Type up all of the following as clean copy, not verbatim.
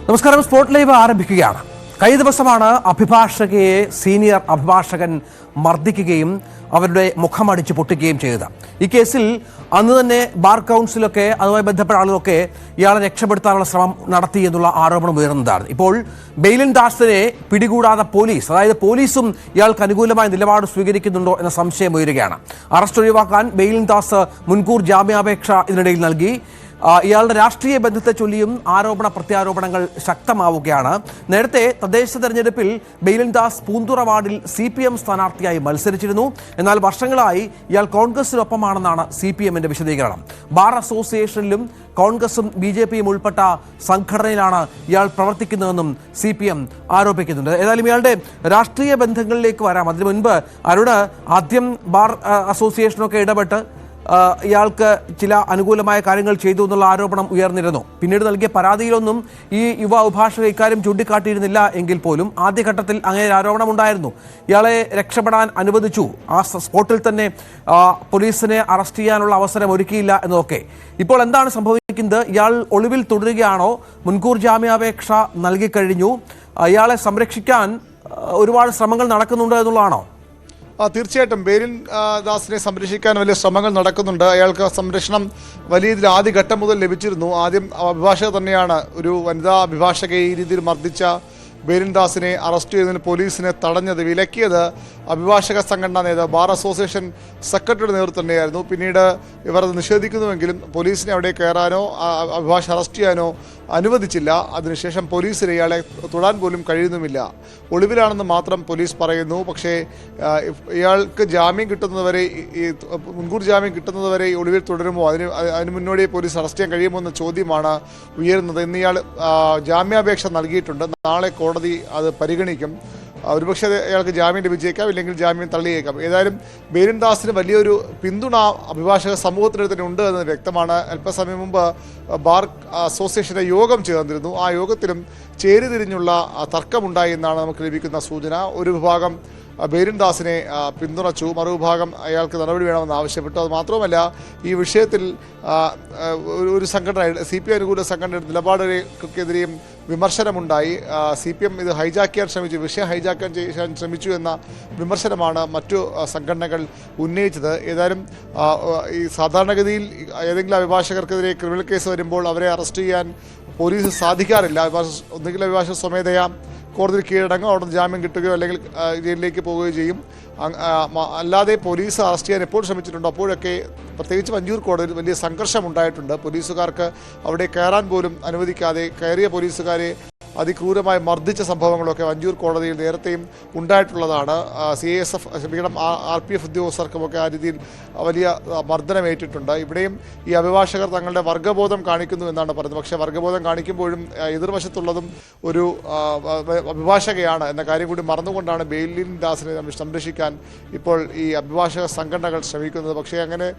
നമസ്കാരം. Spot live ആരംഭിക്കുകയാണ്. കഴിഞ്ഞ ദിവസമാണ് അഭിഭാഷകയെ സീനിയർ അഭിഭാഷകൻ മർദ്ദിക്കുകയും അവരുടെ മുഖമടിച്ച് പൊട്ടിക്കുകയും ചെയ്തത്. ഈ കേസിൽ അന്ന് തന്നെ ബാർ കൗൺസിലൊക്കെ അതുമായി ബന്ധപ്പെട്ട ആളുകളൊക്കെ ഇയാളെ രക്ഷപ്പെടുത്താനുള്ള ശ്രമം നടത്തി എന്നുള്ള ആരോപണം ഉയർന്നതാണ്. ഇപ്പോൾ ബെയിലിൻ ദാസിനെ പിടികൂടാതെ പോലീസ്, അതായത് പോലീസും ഇയാൾക്ക് അനുകൂലമായ നിലപാട് സ്വീകരിക്കുന്നുണ്ടോ എന്ന സംശയം ഉയരുകയാണ്. അറസ്റ്റ് ഒഴിവാക്കാൻ ബെയിലിൻ ദാസ് മുൻകൂർ ജാമ്യാപേക്ഷ ഇതിനിടയിൽ നൽകി. ഇയാളുടെ രാഷ്ട്രീയ ബന്ധത്തെ ചൊല്ലിയും ആരോപണ പ്രത്യാരോപണങ്ങൾ ശക്തമാവുകയാണ്. നേരത്തെ തദ്ദേശ തെരഞ്ഞെടുപ്പിൽ ബെയിലിൻ ദാസ് പൂന്തുറ വാർഡിൽ CPM സ്ഥാനാർത്ഥിയായി മത്സരിച്ചിരുന്നു. എന്നാൽ വർഷങ്ങളായി ഇയാൾ കോൺഗ്രസിനൊപ്പമാണെന്നാണ് CPMന്റെ വിശദീകരണം. ബാർ അസോസിയേഷനിലും കോൺഗ്രസും BJPയും ഉൾപ്പെട്ട സംഘടനയിലാണ് ഇയാൾ പ്രവർത്തിക്കുന്നതെന്നും CPM ആരോപിക്കുന്നുണ്ട്. ഏതായാലും ഇയാളുടെ രാഷ്ട്രീയ ബന്ധങ്ങളിലേക്ക് വരാം. അതിനു മുൻപ് അരുണ്, ആദ്യം ബാർ അസോസിയേഷനൊക്കെ ഇടപെട്ട് ഇയാൾക്ക് ചില അനുകൂലമായ കാര്യങ്ങൾ ചെയ്തു എന്നുള്ള ആരോപണം ഉയർന്നിരുന്നു. പിന്നീട് നൽകിയ പരാതിയിലൊന്നും ഈ യുവ അഭിഭാഷക ഇക്കാര്യം ചൂണ്ടിക്കാട്ടിയിരുന്നില്ല എങ്കിൽ പോലും ആദ്യഘട്ടത്തിൽ അങ്ങനെ ആരോപണം ഉണ്ടായിരുന്നു. ഇയാളെ രക്ഷപ്പെടാൻ അനുവദിച്ചു, ആ സ്പോട്ടിൽ തന്നെ പോലീസിനെ അറസ്റ്റ് ചെയ്യാനുള്ള അവസരം ഒരുക്കിയില്ല എന്നതൊക്കെ. ഇപ്പോൾ എന്താണ് സംഭവിക്കുന്നത്? ഇയാൾ ഒളിവിൽ തുടരുകയാണോ? മുൻകൂർ ജാമ്യാപേക്ഷ നൽകിക്കഴിഞ്ഞു. ഇയാളെ സംരക്ഷിക്കാൻ ഒരുപാട് ശ്രമങ്ങൾ നടക്കുന്നുണ്ട് എന്നുള്ളതാണോ? തീർച്ചയായിട്ടും ബെയിലിൻ ദാസിനെ സംരക്ഷിക്കാൻ വലിയ ശ്രമങ്ങൾ നടക്കുന്നുണ്ട്. അയാൾക്ക് സംരക്ഷണം വലിയ രീതിയിൽ ആദ്യഘട്ടം മുതൽ ലഭിച്ചിരുന്നു. ആദ്യം അഭിഭാഷക തന്നെയാണ് ഒരു വനിതാ അഭിഭാഷകയെ ഈ രീതിയിൽ മർദ്ദിച്ച ബെയിലിൻ ദാസിനെ അറസ്റ്റ് ചെയ്തതിന് പോലീസിനെ തടഞ്ഞത്, വിലക്കിയത് അഭിഭാഷക സംഘടനാ നേതാവ് ബാർ അസോസിയേഷൻ സെക്രട്ടറിയുടെ നേതൃത്വം തന്നെയായിരുന്നു. പിന്നീട് ഇവർ അത് നിഷേധിക്കുന്നുവെങ്കിലും പോലീസിനെ അവിടെ കയറാനോ അഭിഭാഷക അറസ്റ്റ് ചെയ്യാനോ അനുവദിച്ചില്ല. അതിനുശേഷം പോലീസിന് ഇയാളെ തൊടാൻ പോലും കഴിയുന്നുമില്ല. ഒളിവിലാണെന്ന് മാത്രം പോലീസ് പറയുന്നു. പക്ഷേ ഇയാൾക്ക് ജാമ്യം കിട്ടുന്നതുവരെ, ഈ മുൻകൂർ ജാമ്യം കിട്ടുന്നതുവരെ ഒളിവിൽ തുടരുമോ, അതിന് മുന്നോടി പോലീസ് അറസ്റ്റ് ചെയ്യാൻ കഴിയുമോ എന്ന ചോദ്യമാണ് ഉയരുന്നത്. ഇന്ന് ഇയാൾ ജാമ്യാപേക്ഷ നൽകിയിട്ടുണ്ട്. നാളെ കോടതി അത് പരിഗണിക്കും. ഒരുപക്ഷെ അയാൾക്ക് ജാമ്യം ലഭിച്ചേക്കാം, ഇല്ലെങ്കിൽ ജാമ്യം തള്ളിയേക്കാം. ഏതായാലും ബെയിലിൻ ദാസിന് വലിയൊരു പിന്തുണ അഭിഭാഷക സമൂഹത്തിന് തന്നെ ഉണ്ട് എന്നത് വ്യക്തമാണ്. അല്പസമയം മുമ്പ് ബാർ അസോസിയേഷന്റെ യോഗം ചേർന്നിരുന്നു. ആ യോഗത്തിലും ചേരിതിരിഞ്ഞുള്ള തർക്കമുണ്ടായി എന്നാണ് നമുക്ക് ലഭിക്കുന്ന സൂചന. ഒരു വിഭാഗം ബെയിലിൻ ദാസിനെ പിന്തുണച്ചു, മറുവിഭാഗം അയാൾക്ക് നടപടി വേണമെന്ന് ആവശ്യപ്പെട്ടു. അത് മാത്രമല്ല, ഈ വിഷയത്തിൽ ഒരു സംഘടന, CPM അനുകൂല സംഘടനയുടെ നിലപാടുകൾക്കെതിരെയും വിമർശനമുണ്ടായി. CPM ഇത് ഹൈജാക്ക് ചെയ്യാൻ ശ്രമിച്ചു, വിഷയം ഹൈജാക്കാൻ ചെയ്യാൻ ശ്രമിച്ചു എന്ന വിമർശനമാണ് മറ്റു സംഘടനകൾ ഉന്നയിച്ചത്. ഏതായാലും ഈ സാധാരണഗതിയിൽ ഏതെങ്കിലും അഭിഭാഷകർക്കെതിരെ ക്രിമിനൽ കേസ് വരുമ്പോൾ അവരെ അറസ്റ്റ് ചെയ്യാൻ പോലീസ് സാധിക്കാറില്ല. ഒന്നുകിൽ അഭിഭാഷക സ്വമേധയാ കോടതിയിൽ കീഴടങ്ങും, അവിടെ നിന്ന് ജാമ്യം കിട്ടുകയോ അല്ലെങ്കിൽ ജയിലിലേക്ക് പോവുകയോ ചെയ്യും. അല്ലാതെ പോലീസ് അറസ്റ്റ് ചെയ്യാൻ എപ്പോൾ ശ്രമിച്ചിട്ടുണ്ടോ അപ്പോഴൊക്കെ, പ്രത്യേകിച്ച് വഞ്ചൂർ കോടതിയിൽ വലിയ സംഘർഷം ഉണ്ടായിട്ടുണ്ട്. പോലീസുകാർക്ക് അവിടെ കയറാൻ പോലും അനുവദിക്കാതെ കയറിയ പോലീസുകാരെ അതിക്രൂരമായി മർദ്ദിച്ച സംഭവങ്ങളൊക്കെ വഞ്ചൂർ കോടതിയിൽ നേരത്തെയും ഉണ്ടായിട്ടുള്ളതാണ്. CISF RPF ഉദ്യോഗസ്ഥർക്കുമൊക്കെ ആ രീതിയിൽ വലിയ മർദ്ദനമേറ്റിട്ടുണ്ട്. ഇവിടെയും ഈ അഭിഭാഷകർ തങ്ങളുടെ വർഗ്ഗബോധം കാണിക്കുന്നു എന്നാണ് പറയുന്നത്. പക്ഷേ വർഗ്ഗബോധം കാണിക്കുമ്പോഴും എതിർവശത്തുള്ളതും ഒരു അഭിഭാഷകയാണ് എന്ന കാര്യം കൂടി മറന്നുകൊണ്ടാണ് ബെയിലിൻ ദാസിനെ സംരക്ഷിക്കാൻ ഇപ്പോൾ ഈ അഭിഭാഷക സംഘടനകൾ ശ്രമിക്കുന്നത്. പക്ഷേ അങ്ങനെ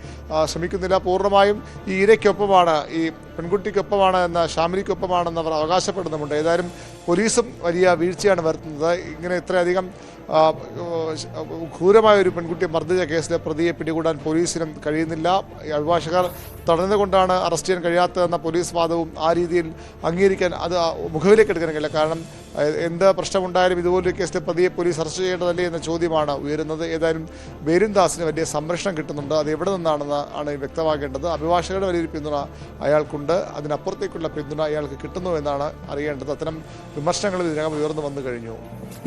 ശ്രമിക്കുന്നില്ല. പൂർണ്ണമായും ഈ ഇരയ്ക്കൊപ്പമാണ്, ഈ പെൺകുട്ടിക്കൊപ്പമാണ് എന്ന, ഷാമിലിക്കൊപ്പമാണെന്ന് അവർ അവകാശപ്പെടുന്നുമുണ്ട്. ഏതായാലും പോലീസും വലിയ വീഴ്ചയാണ് വരുത്തുന്നത്. ഇങ്ങനെ ഇത്രയധികം ക്രൂരമായ ഒരു പെൺകുട്ടിയെ മർദ്ദിച്ച കേസിലെ പ്രതിയെ പിടികൂടാൻ പോലീസിനും കഴിയുന്നില്ല. അഭിഭാഷകർ തടഞ്ഞുകൊണ്ടാണ് അറസ്റ്റ് ചെയ്യാൻ കഴിയാത്തതെന്ന പോലീസ് വാദവും ആ രീതിയിൽ അംഗീകരിക്കാൻ, അത് മുഖവിലേക്ക് എടുക്കാൻ കഴിയില്ല. കാരണം എന്ത് പ്രശ്നമുണ്ടായാലും ഇതുപോലൊരു കേസിലെ പ്രതിയെ പോലീസ് അറസ്റ്റ് ചെയ്യേണ്ടതല്ലേ എന്ന ചോദ്യമാണ് ഉയരുന്നത്. ഏതായാലും ബെയിലിൻ ദാസിന് വലിയ സംരക്ഷണം കിട്ടുന്നുണ്ട്. അത് എവിടെ നിന്നാണെന്ന് ആണ് വ്യക്തമാക്കേണ്ടത്. അഭിഭാഷകരുടെ വലിയൊരു പിന്തുണ അയാൾക്കുണ്ട്, അതിനപ്പുറത്തേക്കുള്ള പിന്തുണ അയാൾക്ക് കിട്ടുന്നു എന്നാണ് അറിയേണ്ടത്. അത്തരം വിമർശനങ്ങൾ ഇതിനകം ഉയർന്നു വന്നു കഴിഞ്ഞു.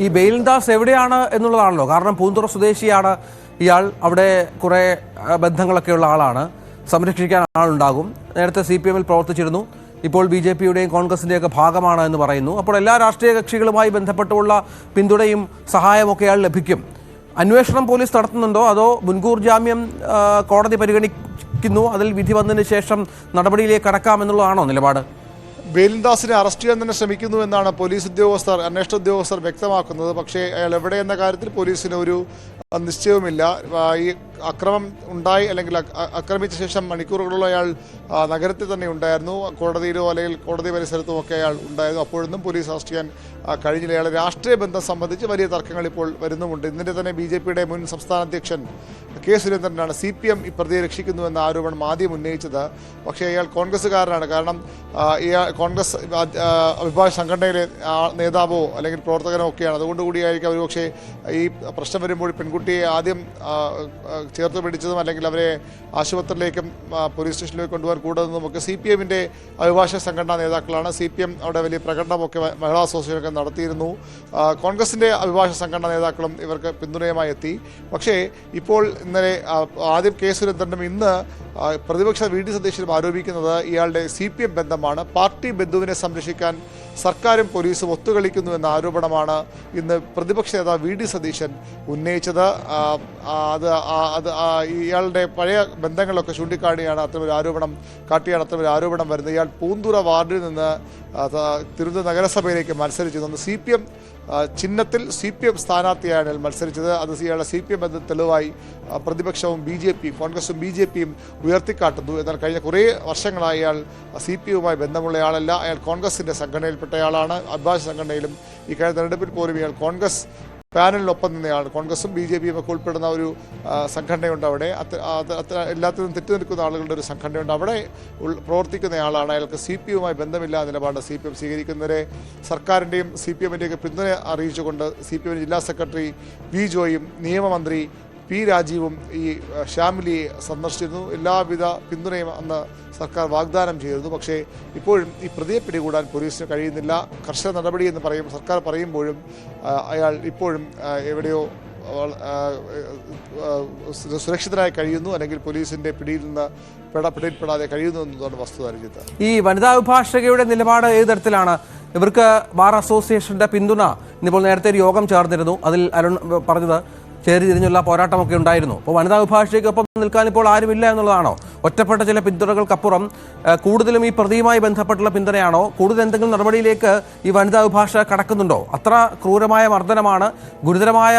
ഈ ബെയിലിൻ ദാസ് എവിടെയാണ് എന്നുള്ളതാണല്ലോ. കാരണം പൂന്തുറ സ്വദേശിയാണ് ഇയാൾ, അവിടെ കുറേ ബന്ധങ്ങളൊക്കെയുള്ള ആളാണ്, സംരക്ഷിക്കാൻ ആളുണ്ടാകും. നേരത്തെ CPMൽ പ്രവർത്തിച്ചിരുന്നു, ഇപ്പോൾ BJPയുടെയും കോൺഗ്രസിൻ്റെയൊക്കെ ഭാഗമാണ് എന്ന് പറയുന്നു. അപ്പോൾ എല്ലാ രാഷ്ട്രീയ കക്ഷികളുമായി ബന്ധപ്പെട്ടുള്ള പിന്തുണയും സഹായമൊക്കെ അയാൾ ലഭിക്കും. അന്വേഷണം പോലീസ് നടത്തുന്നുണ്ടോ, അതോ മുൻകൂർ ജാമ്യം കോടതി പരിഗണിക്കുന്നു, അതിൽ വിധി വന്നതിന് ശേഷം നടപടിയിലേക്ക് കടക്കാമെന്നുള്ളതാണോ നിലപാട്? ബെയിലിൻ ദാസിനെ അറസ്റ്റ് ചെയ്യാൻ തന്നെ ശ്രമിക്കുന്നു എന്നാണ് പോലീസ് ഉദ്യോഗസ്ഥർ, അന്വേഷണ ഉദ്യോഗസ്ഥർ വ്യക്തമാക്കുന്നത്. പക്ഷേ അയാൾ എവിടെയെന്ന കാര്യത്തിൽ പോലീസിന് ഒരു നിശ്ചയവുമില്ല. ഈ അക്രമം ഉണ്ടായി അല്ലെങ്കിൽ ആക്രമിച്ച ശേഷം മണിക്കൂറുകളോളം അയാൾ നഗരത്തിൽ തന്നെ ഉണ്ടായിരുന്നു. കോടതിയിലോ അല്ലെങ്കിൽ കോടതി പരിസരത്തുമൊക്കെ അയാൾ ഉണ്ടായിരുന്നു. അപ്പോഴൊന്നും പോലീസ് അറസ്റ്റ് ചെയ്യാൻ കഴിഞ്ഞില്ല. അയാളെ രാഷ്ട്രീയ ബന്ധം സംബന്ധിച്ച് വലിയ തർക്കങ്ങൾ ഇപ്പോൾ വരുന്നുമുണ്ട്. ഇന്നലെ തന്നെ BJPയുടെ മുൻ സംസ്ഥാന അധ്യക്ഷൻ കെ സുരേന്ദ്രനാണ് CPM ഈ പ്രതിയെ രക്ഷിക്കുന്നുവെന്ന ആരോപണം ആദ്യം ഉന്നയിച്ചത്. പക്ഷേ അയാൾ കോൺഗ്രസ്സുകാരനാണ്. കാരണം കോൺഗ്രസ് അഭിഭാഷക സംഘടനയിലെ നേതാവോ അല്ലെങ്കിൽ പ്രവർത്തകനോ ഒക്കെയാണ്. അതുകൊണ്ട് കൂടിയായിരിക്കും ഒരുപക്ഷെ ഈ പ്രശ്നം വരുമ്പോൾ പെൺകുട്ടിയെ ആദ്യം ചേർത്ത് പിടിച്ചതും അല്ലെങ്കിൽ അവരെ ആശുപത്രിയിലേക്കും പോലീസ് സ്റ്റേഷനിലേക്ക് കൊണ്ടുപോകാൻ കൂടുന്നതും ഒക്കെ CPM അഭിഭാഷക സംഘടനാ നേതാക്കളാണ്. CPM അവിടെ വലിയ പ്രകടനമൊക്കെ മഹിളാ അസോസിയേഷനൊക്കെ നടത്തിയിരുന്നു. കോൺഗ്രസിൻ്റെ അഭിഭാഷക സംഘടനാ നേതാക്കളും ഇവർക്ക് പിന്തുണയുമായി എത്തി. പക്ഷേ ഇപ്പോൾ ഇന്നലെ ആദ്യം കെ സുരേന്ദ്രനും ഇന്ന് പ്രതിപക്ഷ VD സതീശനും ആരോപിക്കുന്നത് ഇയാളുടെ CPM ബന്ധമാണ്. പാർട്ടി ബന്ധുവിനെ സംരക്ഷിക്കാൻ സർക്കാരും പോലീസും ഒത്തുകളിക്കുന്നു എന്ന ആരോപണമാണ് ഇന്ന് പ്രതിപക്ഷ നേതാവ് VD സതീശൻ ഉന്നയിച്ചത്. ഇയാളുടെ പഴയ ബന്ധങ്ങളൊക്കെ ചൂണ്ടിക്കാട്ടിയാണ് അത്തരമൊരു ആരോപണം വരുന്നത്. ഇയാൾ പൂന്തുറ വാർഡിൽ നിന്ന് തിരുവനന്തപുരം നഗരസഭയിലേക്ക് മത്സരിച്ചിരുന്നു. CPM ചിഹ്നത്തിൽ CPM സ്ഥാനാർത്ഥിയാണ് മത്സരിച്ചത്. അത് ഇയാളുടെ CPM ബന്ധം തെളിവായി പ്രതിപക്ഷവും കോൺഗ്രസും BJPയും ഉയർത്തിക്കാട്ടുന്നു. എന്നാൽ കഴിഞ്ഞ കുറേ വർഷങ്ങളായി അയാൾ CPMയുമായി ബന്ധമുള്ളയാളല്ല. അയാൾ കോൺഗ്രസിൻ്റെ സംഘടനയിൽപ്പെട്ടയാളാണ്. അഭിഭാഷക സംഘടനയിലും ഈ കഴിഞ്ഞ തെരഞ്ഞെടുപ്പിൽ പോലും ഇയാൾ കോൺഗ്രസ് പാനലിനൊപ്പം നിന്നയാൾ. കോൺഗ്രസും BJPയും ഒക്കെ ഉൾപ്പെടുന്ന ഒരു സംഘടനയുണ്ട് അവിടെ. എല്ലാത്തിനും തെറ്റി നിൽക്കുന്ന ആളുകളുടെ ഒരു സംഘടനയുണ്ട്. അവിടെ പ്രവർത്തിക്കുന്നയാളാണ്. അയാൾക്ക് CPMയുമായി ബന്ധമില്ല നിലപാട് CPM സ്വീകരിക്കുന്നവരെ സർക്കാരിൻ്റെയും CPMൻ്റെയൊക്കെ പിന്തുണ അറിയിച്ചുകൊണ്ട് CPM ജില്ലാ സെക്രട്ടറി V ജോയും നിയമമന്ത്രി P രാജീവും ഈ ഷാമിലിയെ സന്ദർശിച്ചിരുന്നു. എല്ലാവിധ പിന്തുണയും അന്ന് സർക്കാർ വാഗ്ദാനം ചെയ്തിരുന്നു. പക്ഷേ ഇപ്പോഴും ഈ പ്രതിയെ പിടികൂടാൻ പോലീസിന് കഴിയുന്നില്ല. കർശന നടപടി എന്ന് സർക്കാർ പറയുമ്പോഴും അയാൾ ഇപ്പോഴും എവിടെയോ സുരക്ഷിതരായി കഴിയുന്നു, അല്ലെങ്കിൽ പോലീസിൻ്റെ പിടിയിൽ നിന്ന് പിടിയിൽപ്പെടാതെ കഴിയുന്നു എന്നതാണ് വസ്തുത. രഞ്ജിത്ത്, ഈ വനിതാ അഭിഭാഷകയുടെ നിലപാട് ഏത് തരത്തിലാണ്? ഇവർക്ക് ബാർ അസോസിയേഷന്റെ പിന്തുണ ഇന്നിപ്പോൾ നേരത്തെ ഒരു യോഗം ചേർന്നിരുന്നു. അതിൽ അരുൺ പറഞ്ഞത് ചേരി തിരിഞ്ഞുള്ള പോരാട്ടമൊക്കെ ഉണ്ടായിരുന്നു. അപ്പോൾ വനിതാ അഭിഭാഷകയ്ക്കൊപ്പം നിൽക്കാൻ ഇപ്പോൾ ആരുമില്ല എന്നുള്ളതാണോ? ഒറ്റപ്പെട്ട ചില പിന്തുണകൾക്കപ്പുറം കൂടുതലും ഈ പ്രതിയുമായി ബന്ധപ്പെട്ടുള്ള പിന്തുണയാണോ? കൂടുതൽ എന്തെങ്കിലും നടപടിയിലേക്ക് ഈ വനിതാ അഭിഭാഷക കടക്കുന്നുണ്ടോ? അത്ര ക്രൂരമായ മർദ്ദനമാണ്, ഗുരുതരമായ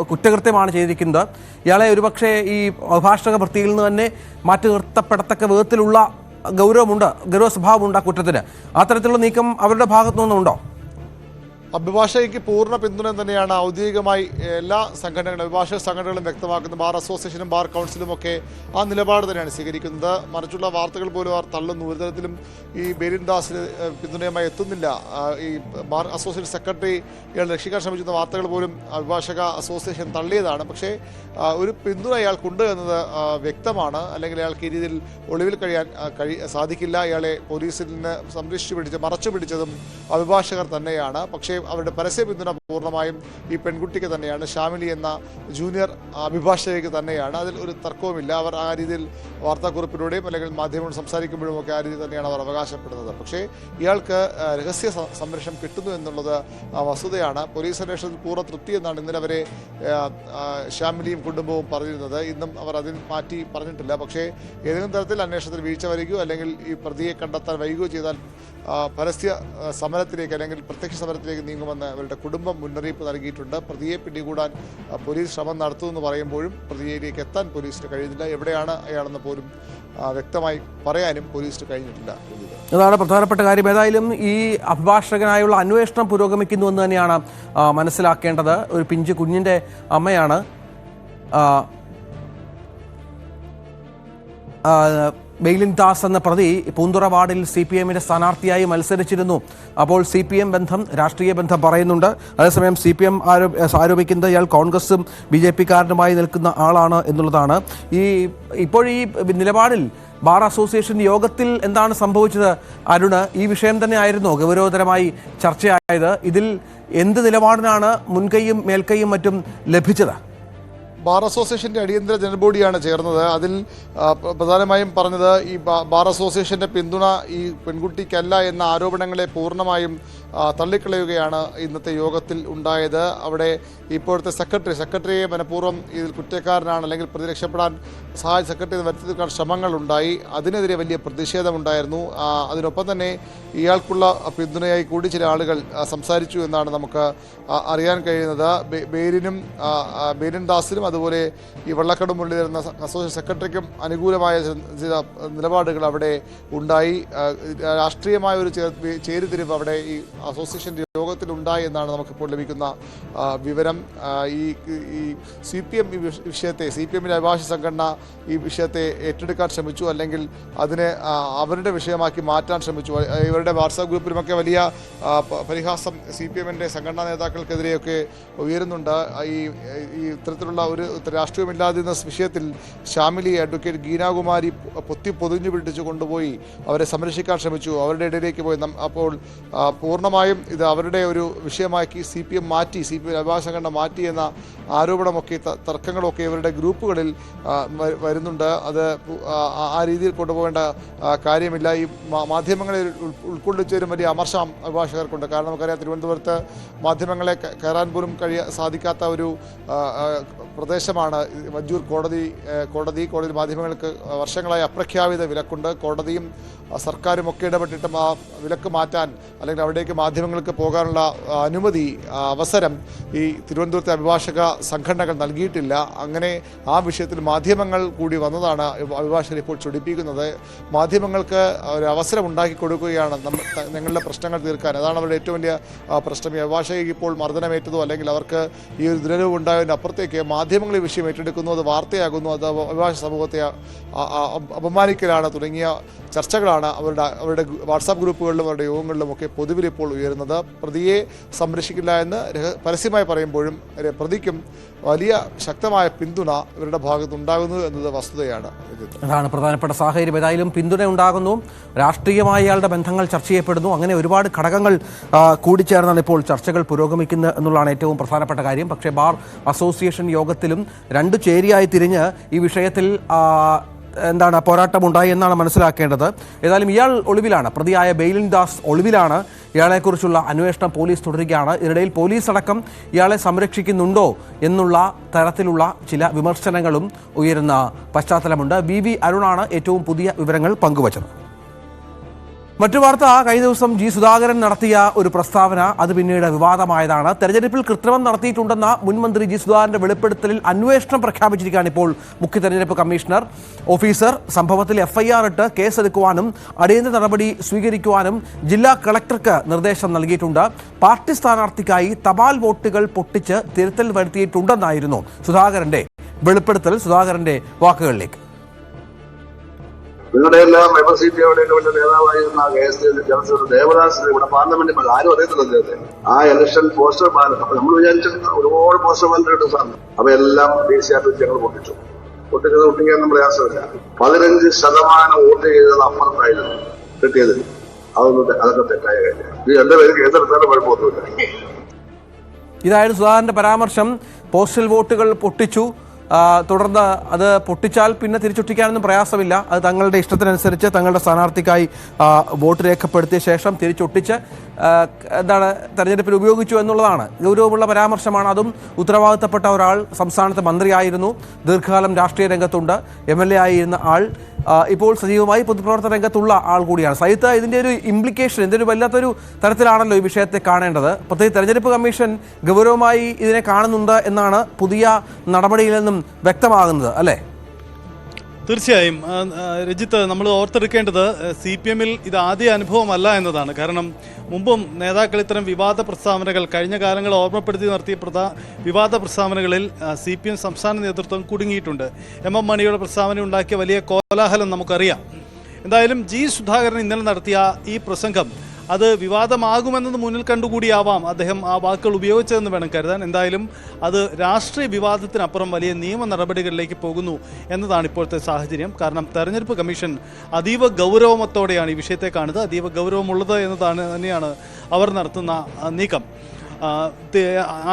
കുറ്റകൃത്യമാണ് ചെയ്തിരിക്കുന്നത്. ഇയാളെ ഒരുപക്ഷെ ഈ അഭിഭാഷക വൃത്തിയിൽ നിന്ന് തന്നെ മാറ്റി നിർത്തപ്പെടത്തക്ക വിധത്തിലുള്ള ഗൗരവ സ്വഭാവമുണ്ട് ആ കുറ്റത്തിന്. അത്തരത്തിലുള്ള നീക്കം അവരുടെ ഭാഗത്തു നിന്നുണ്ടോ? അഭിഭാഷകയ്ക്ക് പൂർണ്ണ പിന്തുണ തന്നെയാണ് ഔദ്യോഗികമായി എല്ലാ സംഘടനകളും അഭിഭാഷക സംഘടനകളും വ്യക്തമാക്കുന്നത്. ബാർ അസോസിയേഷനും ബാർ കൗൺസിലും ഒക്കെ ആ നിലപാട് തന്നെയാണ് സ്വീകരിക്കുന്നത്. മറിച്ചുള്ള വാർത്തകൾ പോലും അവർ തള്ളുന്നു. ഒരു തരത്തിലും ഈ ബേരിൻ ദാസിന് പിന്തുണയുമായി എത്തുന്നില്ല. ഈ ബാർ അസോസിയേഷൻ സെക്രട്ടറി ഇയാൾ രക്ഷിക്കാൻ ശ്രമിക്കുന്ന വാർത്തകൾ പോലും അഭിഭാഷക അസോസിയേഷൻ തള്ളിയതാണ്. പക്ഷേ ഒരു പിന്തുണ ഇയാൾക്കുണ്ട് എന്നത് വ്യക്തമാണ്. അല്ലെങ്കിൽ അയാൾക്ക് ഈ രീതിയിൽ ഒളിവിൽ കഴിയാൻ സാധിക്കില്ല. ഇയാളെ പോലീസിൽ നിന്ന് മറച്ചു പിടിച്ചതും അഭിഭാഷകർ തന്നെയാണ്. പക്ഷേ അവരുടെ പരസ്യ പിന്തുണ പൂർണ്ണമായും ഈ പെൺകുട്ടിക്ക് തന്നെയാണ്. ഷാമിലി എന്ന ജൂനിയർ അഭിഭാഷകയ്ക്ക് തന്നെയാണ്. അതിൽ ഒരു തർക്കവുമില്ല. അവർ ആ രീതിയിൽ വാർത്താക്കുറിപ്പിലൂടെയും അല്ലെങ്കിൽ മാധ്യമങ്ങൾ സംസാരിക്കുമ്പോഴും ഒക്കെ ആ രീതിയിൽ തന്നെയാണ് അവർ അവകാശപ്പെടുന്നത്. പക്ഷേ ഇയാൾക്ക് രഹസ്യ സംരക്ഷണം കിട്ടുന്നു എന്നുള്ളത് വസ്തുതയാണ്. പോലീസ് അന്വേഷണത്തിൽ പൂർണ്ണ തൃപ്തി എന്നാണ് ഇന്നലെ അവരെ ഷാമിലിയും കുടുംബവും പറഞ്ഞിരുന്നത്. ഇന്നും അവർ അതിൽ മാറ്റി പറഞ്ഞിട്ടില്ല. പക്ഷേ ഏതെങ്കിലും തരത്തിൽ അന്വേഷണത്തിൽ വീഴ്ച വരികയോ അല്ലെങ്കിൽ ഈ പ്രതിയെ കണ്ടെത്താൻ വൈകുകയോ ചെയ്താൽ പരസ്യ സമരത്തിലേക്ക് അല്ലെങ്കിൽ പ്രത്യക്ഷ സമരത്തിലേക്ക് നീങ്ങുമെന്ന് അവരുടെ കുടുംബം മുന്നറിയിപ്പ് നൽകിയിട്ടുണ്ട്. പ്രതിയെ പിടികൂടാൻ പോലീസ് ശ്രമം നടത്തുമെന്ന് പറയുമ്പോഴും പ്രതിയിലേക്ക് എത്താൻ പോലീസിന് കഴിയുന്നില്ല. എവിടെയാണ് അയാളെന്ന് പോലും വ്യക്തമായി പറയാനും പോലീസിന് കഴിഞ്ഞിട്ടില്ല. അതാണ് പ്രധാനപ്പെട്ട കാര്യം. ഏതായാലും ഈ അഭിഭാഷകനായുള്ള അന്വേഷണം പുരോഗമിക്കുന്നു എന്ന് തന്നെയാണ് മനസ്സിലാക്കേണ്ടത്. ഒരു പിഞ്ചു കുഞ്ഞിൻ്റെ അമ്മയാണ്. ബെയ്ലിൻ ദാസ് എന്ന പ്രതി പൂന്തുറ വാർഡിൽ CPMന്റെ സ്ഥാനാർത്ഥിയായി മത്സരിച്ചിരുന്നു. അപ്പോൾ CPM ബന്ധം, രാഷ്ട്രീയ ബന്ധം പറയുന്നുണ്ട്. അതേസമയം CPM ആരോപിക്കുന്നത് ഇയാൾ കോൺഗ്രസും BJPക്കാരനുമായി നിൽക്കുന്ന ആളാണ് എന്നുള്ളതാണ്. ഇപ്പോൾ ഈ നിലപാടിൽ ബാർ അസോസിയേഷൻ യോഗത്തിൽ എന്താണ് സംഭവിച്ചത് അരുണ്? ഈ വിഷയം തന്നെ ആയിരുന്നോ ഗൗരവതരമായി ചർച്ചയായത്? ഇതിൽ എന്ത് നിലപാടിനാണ് മുൻകൈയും മേൽക്കൈയും മറ്റും ലഭിച്ചത്? ബാർ അസോസിയേഷൻ്റെ അടിയന്തര ജനറൽ ബോഡിയാണ് ചേർന്നത്. അതിൽ പ്രധാനമായും പറഞ്ഞത് ഈ ബാർ അസോസിയേഷൻ്റെ പിന്തുണ ഈ പെൺകുട്ടിക്കല്ല എന്ന ആരോപണങ്ങളെ പൂർണ്ണമായും തള്ളിക്കളയുകയാണ് ഇന്നത്തെ യോഗത്തിൽ ഉണ്ടായത്. അവിടെ ഇപ്പോഴത്തെ സെക്രട്ടറിയെ മനഃപൂർവ്വം ഇതിൽ കുറ്റക്കാരനാണ് അല്ലെങ്കിൽ പ്രതി രക്ഷപ്പെടാൻ സെക്രട്ടറി വരുത്തിയെടുക്കാൻ ശ്രമങ്ങളുണ്ടായി. അതിനെതിരെ വലിയ പ്രതിഷേധമുണ്ടായിരുന്നു. അതിനൊപ്പം തന്നെ ഇയാൾക്കുള്ള പിന്തുണയായി കൂടി ചില ആളുകൾ സംസാരിച്ചു എന്നാണ് നമുക്ക് അറിയാൻ കഴിയുന്നത്. ബേരിൻ ദാസിനും അതുപോലെ ഈ വെള്ളക്കടം മുരളീധരൻ അസോസിയേഷൻ സെക്രട്ടറിക്കും അനുകൂലമായ ചില നിലപാടുകൾ അവിടെ ഉണ്ടായി. രാഷ്ട്രീയമായ ഒരു ചേരിതിരിവ് അവിടെ ഈ അസോസിയേഷൻ്റെ യോഗത്തിലുണ്ടായി എന്നാണ് നമുക്കിപ്പോൾ ലഭിക്കുന്ന വിവരം. ഈ CPM ഈ വിഷയത്തെ, CPMൻ്റെ അഭിഭാഷക സംഘടന ഈ വിഷയത്തെ ഏറ്റെടുക്കാൻ ശ്രമിച്ചു, അല്ലെങ്കിൽ അതിനെ അവരുടെ വിഷയമാക്കി മാറ്റാൻ ശ്രമിച്ചു. ഇവരുടെ വാട്സാപ്പ് ഗ്രൂപ്പിലുമൊക്കെ വലിയ പരിഹാസം CPMൻ്റെ സംഘടനാ നേതാക്കൾക്കെതിരെയൊക്കെ ഉയരുന്നുണ്ട്. ഈ ഇത്തരത്തിലുള്ള ഒരു രാഷ്ട്രീയമില്ലാതിരുന്ന വിഷയത്തിൽ ഷാമിലി അഡ്വക്കേറ്റ് ഗീനാകുമാരി പൊതിഞ്ഞു പിടിച്ചു കൊണ്ടുപോയി അവരെ സംരക്ഷിക്കാൻ ശ്രമിച്ചു, അവരുടെ ഇടയിലേക്ക് പോയി. അപ്പോൾ പൂർണ്ണമായും ഇത് അവരുടെ ഒരു വിഷയമാക്കി CPM മാറ്റി, CPM അഭിഭാഷക സംഘടന മാറ്റി എന്ന ആരോപണമൊക്കെ തർക്കങ്ങളൊക്കെ ഇവരുടെ ഗ്രൂപ്പുകളിൽ വരുന്നുണ്ട്. അത് ആ രീതിയിൽ കൊണ്ടുപോകേണ്ട കാര്യമില്ല. ഈ മാധ്യമങ്ങളെ ഉൾക്കൊള്ളിച്ചൊരു വലിയ അമർഷം അഭിഭാഷകർക്കുണ്ട്. കാരണം നമുക്കറിയാം, തിരുവനന്തപുരത്ത് മാധ്യമങ്ങളെ കയറാൻ പോലും സാധിക്കാത്ത ഒരു പ്രദേശമാണ് വഞ്ചൂർ കോടതി മാധ്യമങ്ങൾക്ക് വർഷങ്ങളായി അപ്രഖ്യാപിത വിലക്കുണ്ട്. കോടതിയും സർക്കാരും ഒക്കെ ഇടപെട്ടിട്ടും ആ വിലക്ക് മാറ്റാൻ, അല്ലെങ്കിൽ അവിടേക്ക് മാധ്യമങ്ങൾക്ക് പോകാനുള്ള അനുമതി, അവസരം ഈ തിരുവനന്തപുരത്തെ അഭിഭാഷക സംഘടനകൾ നൽകിയിട്ടില്ല. അങ്ങനെ ആ വിഷയത്തിൽ മാധ്യമങ്ങൾ കൂടി വന്നതാണ് അഭിഭാഷകർ ഇപ്പോൾ ചൊടിപ്പിക്കുന്നത്. മാധ്യമങ്ങൾക്ക് ഒരു അവസരം ഉണ്ടാക്കി കൊടുക്കുകയാണ് ഞങ്ങളുടെ പ്രശ്നങ്ങൾ തീർക്കാൻ. അതാണ് അവരുടെ ഏറ്റവും വലിയ പ്രശ്നം. ഈ അഭിഭാഷകർക്ക് ഇപ്പോൾ മർദ്ദനമേറ്റതോ അല്ലെങ്കിൽ അവർക്ക് ഈ ഒരു ദുരന്തം ഉണ്ടായതിൻ്റെ അപ്പുറത്തേക്ക് മാധ്യമങ്ങൾ ഈ വിഷയം ഏറ്റെടുക്കുന്നു, അത് വാർത്തയാകുന്നു, അത് അഭിഭാഷക സമൂഹത്തെ അപമാനിക്കലാണ് തുടങ്ങിയ ചർച്ചകളാണ് അവരുടെ വാട്സാപ്പ് ഗ്രൂപ്പുകളിലും അവരുടെ യോഗങ്ങളിലും ഒക്കെ പൊതുവിൽ ഇപ്പോൾ ഉയരുന്നത്. പ്രതിയെ സംരക്ഷിക്കില്ല എന്ന് പരസ്യമായി പറയുമ്പോഴും പ്രതിക്കും വലിയ ശക്തമായ പിന്തുണ ഇവരുടെ ഭാഗത്തുണ്ടാകുന്നു എന്നത് വസ്തുതയാണ്. അതാണ് പ്രധാനപ്പെട്ട സാഹചര്യം. ഏതായാലും പിന്തുണ ഉണ്ടാകുന്നു, രാഷ്ട്രീയമായ ഇയാളുടെ ബന്ധങ്ങൾ ചർച്ച ചെയ്യപ്പെടുന്നു. അങ്ങനെ ഒരുപാട് ഘടകങ്ങൾ കൂടിച്ചേർന്നാണ് ഇപ്പോൾ ചർച്ചകൾ പുരോഗമിക്കുന്നത് എന്നുള്ളതാണ് ഏറ്റവും പ്രധാനപ്പെട്ട കാര്യം. പക്ഷേ ബാർ അസോസിയേഷൻ യോഗത്തിലും രണ്ടു ചേരിയായി തിരിഞ്ഞ് ഈ വിഷയത്തിൽ പോരാട്ടമുണ്ടായി എന്നാണ് മനസ്സിലാക്കേണ്ടത്. ഏതായാലും ഇയാൾ ഒളിവിലാണ്. പ്രതിയായ ബെയിലിൻ ദാസ് ഒളിവിലാണ്. ഇയാളെക്കുറിച്ചുള്ള അന്വേഷണം പോലീസ് തുടരുകയാണ്. ഇതിനിടയിൽ പോലീസ് അടക്കം ഇയാളെ സംരക്ഷിക്കുന്നുണ്ടോ എന്നുള്ള തരത്തിലുള്ള ചില വിമർശനങ്ങളും ഉയരുന്ന പശ്ചാത്തലമുണ്ട്. BV അരുണാണ് ഏറ്റവും പുതിയ വിവരങ്ങൾ പങ്കുവച്ചത്. മറ്റു വാർത്ത, കഴിഞ്ഞ ദിവസം G. സുധാകരൻ നടത്തിയ ഒരു പ്രസ്താവന, അത് പിന്നീട് വിവാദമായതാണ്. തെരഞ്ഞെടുപ്പിൽ കൃത്രിമം നടത്തിയിട്ടുണ്ടെന്ന മുൻ മന്ത്രി G. സുധാകരന്റെ വെളിപ്പെടുത്തലിൽ അന്വേഷണം പ്രഖ്യാപിച്ചിരിക്കുകയാണ് ഇപ്പോൾ മുഖ്യ തെരഞ്ഞെടുപ്പ് കമ്മീഷണർ ഓഫീസർ. സംഭവത്തിൽ FIR ഇട്ട് കേസെടുക്കുവാനും അടിയന്തര നടപടി സ്വീകരിക്കുവാനും ജില്ലാ കളക്ടർക്ക് നിർദ്ദേശം നൽകിയിട്ടുണ്ട്. പാർട്ടി സ്ഥാനാർത്ഥിക്കായി തപാൽ വോട്ടുകൾ പൊട്ടിച്ച് തിരുത്തൽ വരുത്തിയിട്ടുണ്ടെന്നായിരുന്നു സുധാകരന്റെ വെളിപ്പെടുത്തൽ. സുധാകരന്റെ വാക്കുകളിലേക്ക്. നിങ്ങളുടെ എല്ലാം MSCPയുടെ വലിയ നേതാവായിരുന്ന KS ദേവദാസ് ഇവിടെ പാർലമെന്റിൽ ആരും അറിയത്തില്ല അദ്ദേഹത്തെ. ആ ഇലക്ഷൻ പോസ്റ്റർ ബാലറ്റ്, അപ്പൊ നമ്മൾ വിചാരിച്ചിരുന്ന ഒരുപാട് പോസ്റ്റർ ബാലറ്റ് ഇട്ടു സാറിന്. അപ്പൊ എല്ലാം ദേശീയ ഞങ്ങൾ പൊട്ടിച്ചത് ഒട്ടിക്കാൻ പ്രയാസമില്ല. 15% വോട്ട് ചെയ്തത് അപ്പുറത്തായിരുന്നു കിട്ടിയത്. അതൊക്കെ തെറ്റായ കാര്യം. ഇത് എന്റെ പേര് കേസെടുത്താലും കുഴപ്പമൊന്നുമില്ല. ഇതായിരുന്നു സുധാകരന്റെ പരാമർശം. പോസ്റ്റൽ വോട്ടുകൾ പൊട്ടിച്ചു, തുടർന്ന് അത് പൊട്ടിച്ചാൽ പിന്നെ തിരിച്ചൊട്ടിക്കാനൊന്നും പ്രയാസമില്ല. അത് തങ്ങളുടെ ഇഷ്ടത്തിനനുസരിച്ച് തങ്ങളുടെ സ്ഥാനാർത്ഥിക്കായി വോട്ട് രേഖപ്പെടുത്തിയ ശേഷം തിരിച്ചൊട്ടിച്ച് തെരഞ്ഞെടുപ്പിൽ ഉപയോഗിച്ചു എന്നുള്ളതാണ് ഗൗരവമുള്ള പരാമർശമാണ്. അതും ഉത്തരവാദിത്തപ്പെട്ട ഒരാൾ, സംസ്ഥാനത്ത് മന്ത്രിയായിരുന്നു, ദീർഘകാലം രാഷ്ട്രീയ രംഗത്തുണ്ട്, MLA ആയിരുന്ന ആൾ, ഇപ്പോൾ സജീവമായി പൊതുപ്രവർത്തന രംഗത്തുള്ള ആൾ കൂടിയാണ്. സഹിത്ത് ഇതിൻ്റെ ഒരു ഇംപ്ലിക്കേഷൻ, ഇതിൻ്റെ ഒരു വല്ലാത്തൊരു തരത്തിലാണല്ലോ ഈ വിഷയത്തെ കാണേണ്ടത്. പ്രത്യേകിച്ച് തെരഞ്ഞെടുപ്പ് കമ്മീഷൻ ഗൗരവമായി ഇതിനെ കാണുന്നുണ്ട് എന്നാണ് പുതിയ നടപടിയിൽ നിന്നും വ്യക്തമാകുന്നത്, അല്ലേ? തീർച്ചയായും രജിത്ത്, നമ്മൾ ഓർത്തെടുക്കേണ്ടത് CPMൽ ഇത് ആദ്യ അനുഭവമല്ല എന്നതാണ്. കാരണം മുമ്പും നേതാക്കൾ ഇത്തരം വിവാദ പ്രസ്താവനകൾ കഴിഞ്ഞ കാലങ്ങൾ ഓർമ്മപ്പെടുത്തി നടത്തിയ വിവാദ പ്രസ്താവനകളിൽ CPM സംസ്ഥാന നേതൃത്വം കുടുങ്ങിയിട്ടുണ്ട്. MM മണിയുടെ പ്രസ്താവന ഉണ്ടാക്കിയ വലിയ കോലാഹലം നമുക്കറിയാം. എന്തായാലും G. സുധാകരൻ ഇന്നലെ നടത്തിയ ഈ പ്രസംഗം അത് വിവാദമാകുമെന്നത് മുന്നിൽ കണ്ടുകൂടിയാവാം അദ്ദേഹം ആ വാക്കുകൾ ഉപയോഗിച്ചതെന്ന് വേണം കരുതാൻ. എന്തായാലും അത് രാഷ്ട്രീയ വിവാദത്തിനപ്പുറം വലിയ നിയമ നടപടികളിലേക്ക് പോകുന്നു എന്നതാണ് ഇപ്പോഴത്തെ സാഹചര്യം. കാരണം തെരഞ്ഞെടുപ്പ് കമ്മീഷൻ അതീവ ഗൗരവത്തോടെയാണ് ഈ വിഷയത്തെ കാണുന്നത്. അതീവ ഗൗരവമുള്ളത് എന്നതാണ് തന്നെയാണ് അവർ നടത്തുന്ന നീക്കം.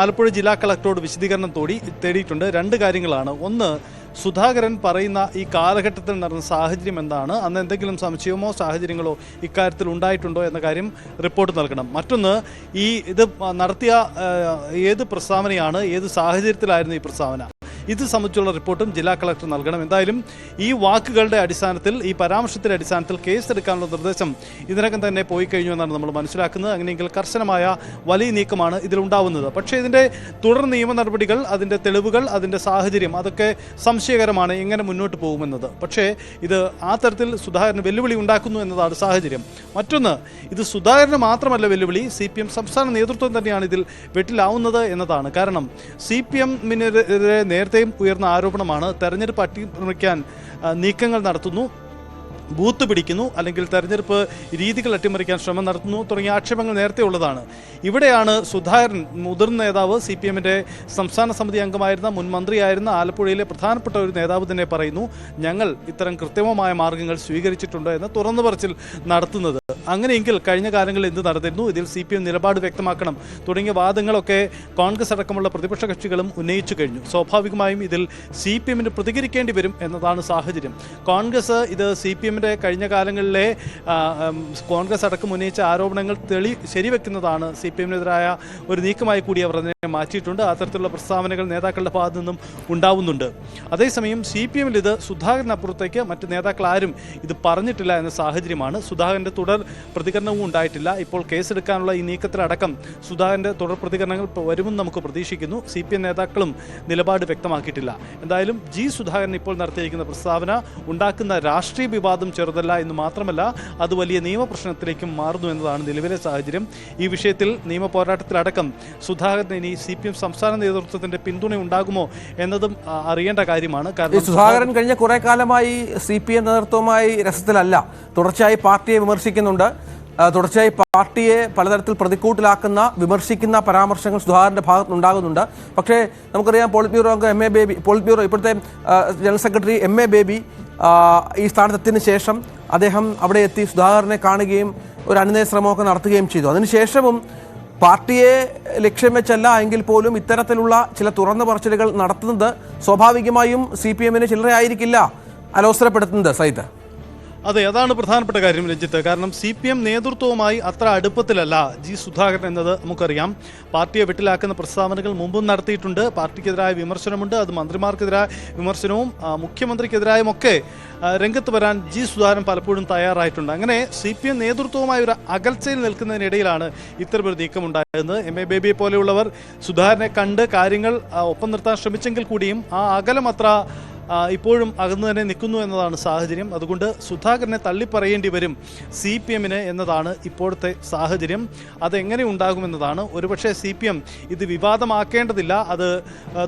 ആലപ്പുഴ ജില്ലാ കളക്ടറോട് വിശദീകരണം തേടിയിട്ടുണ്ട്. രണ്ട് കാര്യങ്ങളാണ്. ഒന്ന്, സുധാകരൻ പറയുന്ന ഈ കാലഘട്ടത്തിൽ നടന്ന സാഹചര്യം എന്താണ്, അന്ന് എന്തെങ്കിലും സംശയമോ സാഹചര്യങ്ങളോ ഇക്കാര്യത്തിൽ ഉണ്ടായിട്ടുണ്ടോ എന്ന കാര്യം റിപ്പോർട്ട് നൽകണം. മറ്റൊന്ന്, ഇത് നടത്തിയ ഏത് പ്രസ്താവനയാണ്, ഏത് സാഹചര്യത്തിലായിരുന്നു ഈ പ്രസ്താവന, ഇത് സംബന്ധിച്ചുള്ള റിപ്പോർട്ടും ജില്ലാ കളക്ടർ നൽകണം. എന്തായാലും ഈ വാക്കുകളുടെ അടിസ്ഥാനത്തിൽ, ഈ പരാമർശത്തിന്റെ അടിസ്ഥാനത്തിൽ കേസെടുക്കാനുള്ള നിർദ്ദേശം ഇതിനകം തന്നെ പോയി കഴിഞ്ഞു എന്നാണ് നമ്മൾ മനസ്സിലാക്കുന്നത്. അങ്ങനെയെങ്കിൽ കർശനമായ വലിയ നീക്കമാണ് ഇതിലുണ്ടാവുന്നത്. പക്ഷേ ഇതിന്റെ തുടർ നിയമ നടപടികൾ, അതിന്റെ തെളിവുകൾ, അതിന്റെ സാഹചര്യം അതൊക്കെ സംശയകരമാണ്, എങ്ങനെ മുന്നോട്ട് പോകുമെന്നത്. പക്ഷേ ഇത് ആ തരത്തിൽ സുധാകരന് വെല്ലുവിളി ഉണ്ടാക്കുന്നു എന്നതാണ് സാഹചര്യം. മറ്റൊന്ന്, ഇത് സുധാകരന് മാത്രമല്ല വെല്ലുവിളി, CPM സംസ്ഥാന നേതൃത്വം തന്നെയാണ് ഇതിൽ വെട്ടിലാവുന്നത് എന്നതാണ്. കാരണം CPM-നെതിരെ നേരത്തെയും ഉയർന്ന ആരോപണമാണ് തെരഞ്ഞെടുപ്പ് അട്ടിമറിക്കാൻ നീക്കങ്ങൾ നടത്തുന്നു, ബൂത്ത് പിടിക്കുന്നു, അല്ലെങ്കിൽ തെരഞ്ഞെടുപ്പ് രീതികൾ അട്ടിമറിക്കാൻ ശ്രമം നടത്തുന്നു തുടങ്ങിയ ആക്ഷേപങ്ങൾ നേരത്തെ ഉള്ളതാണ്. ഇവിടെയാണ് സുധാകരൻ, മുതിർന്ന നേതാവ്, CPM-ന്റെ സംസ്ഥാന സമിതി അംഗമായിരുന്ന, മുൻ മന്ത്രിയായിരുന്ന, ആലപ്പുഴയിലെ പ്രധാനപ്പെട്ട ഒരു നേതാവ് തന്നെ പറയുന്നു, ഞങ്ങൾ ഇത്തരം കൃത്രിമമായ മാർഗങ്ങൾ സ്വീകരിച്ചിട്ടുണ്ട് എന്ന് തുറന്നു പറച്ചിൽ നടത്തുന്നത്. അങ്ങനെയെങ്കിൽ കഴിഞ്ഞ കാലങ്ങളിൽ എന്ത് നടന്നിരുന്നു, ഇതിൽ CPM നിലപാട് വ്യക്തമാക്കണം തുടങ്ങിയ വാദങ്ങളൊക്കെ കോൺഗ്രസ് അടക്കമുള്ള പ്രതിപക്ഷ കക്ഷികളും ഉന്നയിച്ചു കഴിഞ്ഞു. സ്വാഭാവികമായും ഇതിൽ CPM-ന് പ്രതികരിക്കേണ്ടി വരും എന്നതാണ് സാഹചര്യം. കോൺഗ്രസ് ഇത് CPM കഴിഞ്ഞ കാലങ്ങളിലെ കോൺഗ്രസ് അടക്കം ഉന്നയിച്ച ആരോപണങ്ങൾ ശരിവെക്കുന്നതാണ് CPM-നെതിരായ ഒരു നീക്കമായി കൂടി അവർ അതിനെ മാറ്റിയിട്ടുണ്ട്. അത്തരത്തിലുള്ള പ്രസ്താവനകൾ നേതാക്കളുടെ ഭാഗത്തു നിന്നും ഉണ്ടാവുന്നുണ്ട്. അതേസമയം CPM-ൽ ഇത് സുധാകരനപ്പുറത്തേക്ക് മറ്റ് നേതാക്കൾ ആരും ഇത് പറഞ്ഞിട്ടില്ല എന്ന സാഹചര്യമാണ്. സുധാകരന്റെ തുടർ പ്രതികരണവും ഉണ്ടായിട്ടില്ല. ഇപ്പോൾ കേസെടുക്കാനുള്ള ഈ നീക്കത്തിലടക്കം സുധാകരന്റെ തുടർ പ്രതികരണങ്ങൾ വരുമെന്ന് നമുക്ക് പ്രതീക്ഷിക്കുന്നു. CPM നേതാക്കളും നിലപാട് വ്യക്തമാക്കിയിട്ടില്ല. എന്തായാലും സുധാകരൻ ഇപ്പോൾ നടത്തിയിരിക്കുന്ന പ്രസ്താവന ഉണ്ടാക്കുന്ന രാഷ്ട്രീയ വിവാദം ചെറുതല്ല എന്ന് മാത്രമല്ല, അത് വലിയ നിയമപ്രശ്നത്തിലേക്കും മാറുന്നു എന്നതാണ് നിലവിലെ സാഹചര്യം. ഈ വിഷയത്തിൽ നിയമ പോരാട്ടത്തിലടക്കം സുധാകരന് ഇനി CPM സംസ്ഥാന നേതൃത്വത്തിന്റെ പിന്തുണ ഉണ്ടാകുമോ എന്നതും അറിയേണ്ട കാര്യമാണ്. കാരണം സുധാകരൻ കഴിഞ്ഞ കുറെ കാലമായി CPM നേതൃത്വവുമായി രസത്തിലല്ല. തുടർച്ചയായി പാർട്ടിയെ വിമർശിക്കുന്നുണ്ട്. തുടർച്ചയായി പാർട്ടിയെ പലതരത്തിൽ പ്രതിക്കൂട്ടിലാക്കുന്ന, വിമർശിക്കുന്ന പരാമർശങ്ങൾ സുധാകരന്റെ ഭാഗത്തുനിന്നുണ്ടാകുന്നുണ്ട്. പക്ഷേ നമുക്കറിയാം, പോളിറ്റ് ബ്യൂറോ അംഗം MA ബേബി, പോളിറ്റ് ബ്യൂറോ ഇപ്പോഴത്തെ ജനറൽ സെക്രട്ടറി MA ബേബി ഈ സ്ഥാനത്തെത്തിയതിനു ശേഷം അദ്ദേഹം അവിടെ എത്തി സുധാകരനെ കാണുകയും ഒരു അനുനയ ശ്രമമൊക്കെ നടത്തുകയും ചെയ്തു. അതിനുശേഷവും പാർട്ടിയെ ലക്ഷ്യം വെച്ചല്ല എങ്കിൽ പോലും ഇത്തരത്തിലുള്ള ചില തുറന്ന പറച്ചിലുകൾ നടത്തുന്നത് സ്വാഭാവികമായും CPM-ന് ചില്ലറ ആയിരിക്കില്ല അലോസരപ്പെടുത്തുന്നത്. സൈത്ത്, അതെ, അതാണ് പ്രധാനപ്പെട്ട കാര്യം രഞ്ജിത്ത്. കാരണം CPM നേതൃത്വവുമായി അത്ര അടുപ്പത്തിലല്ല സുധാകരൻ എന്നത് നമുക്കറിയാം. പാർട്ടിയെ വെട്ടിലാക്കുന്ന പ്രസ്താവനകൾ മുമ്പും നടത്തിയിട്ടുണ്ട്. പാർട്ടിക്കെതിരായ വിമർശനമുണ്ട്. അത് മന്ത്രിമാർക്കെതിരായ വിമർശനവും മുഖ്യമന്ത്രിക്കെതിരായുമൊക്കെ രംഗത്ത് വരാൻ സുധാകരൻ പലപ്പോഴും തയ്യാറായിട്ടുണ്ട്. അങ്ങനെ CPM നേതൃത്വവുമായി ഒരു അകൽച്ചയിൽ നിൽക്കുന്നതിനിടയിലാണ് ഇത്തരമൊരു നീക്കമുണ്ടായത്. MA ബേബിയെ പോലെയുള്ളവർ സുധാകരനെ കണ്ട് കാര്യങ്ങൾ ഒപ്പം നിർത്താൻ ശ്രമിച്ചെങ്കിൽ കൂടിയും ആ അകലം അത്ര ഇപ്പോഴും അകന്നു തന്നെ നിൽക്കുന്നു എന്നതാണ് സാഹചര്യം. അതുകൊണ്ട് സുധാകരനെ തള്ളിപ്പറയേണ്ടി വരും CPM-ന് എന്നതാണ് ഇപ്പോഴത്തെ സാഹചര്യം. അതെങ്ങനെ ഉണ്ടാകുമെന്നതാണ്. ഒരുപക്ഷെ CPM ഇത് വിവാദമാക്കേണ്ടതില്ല, അത്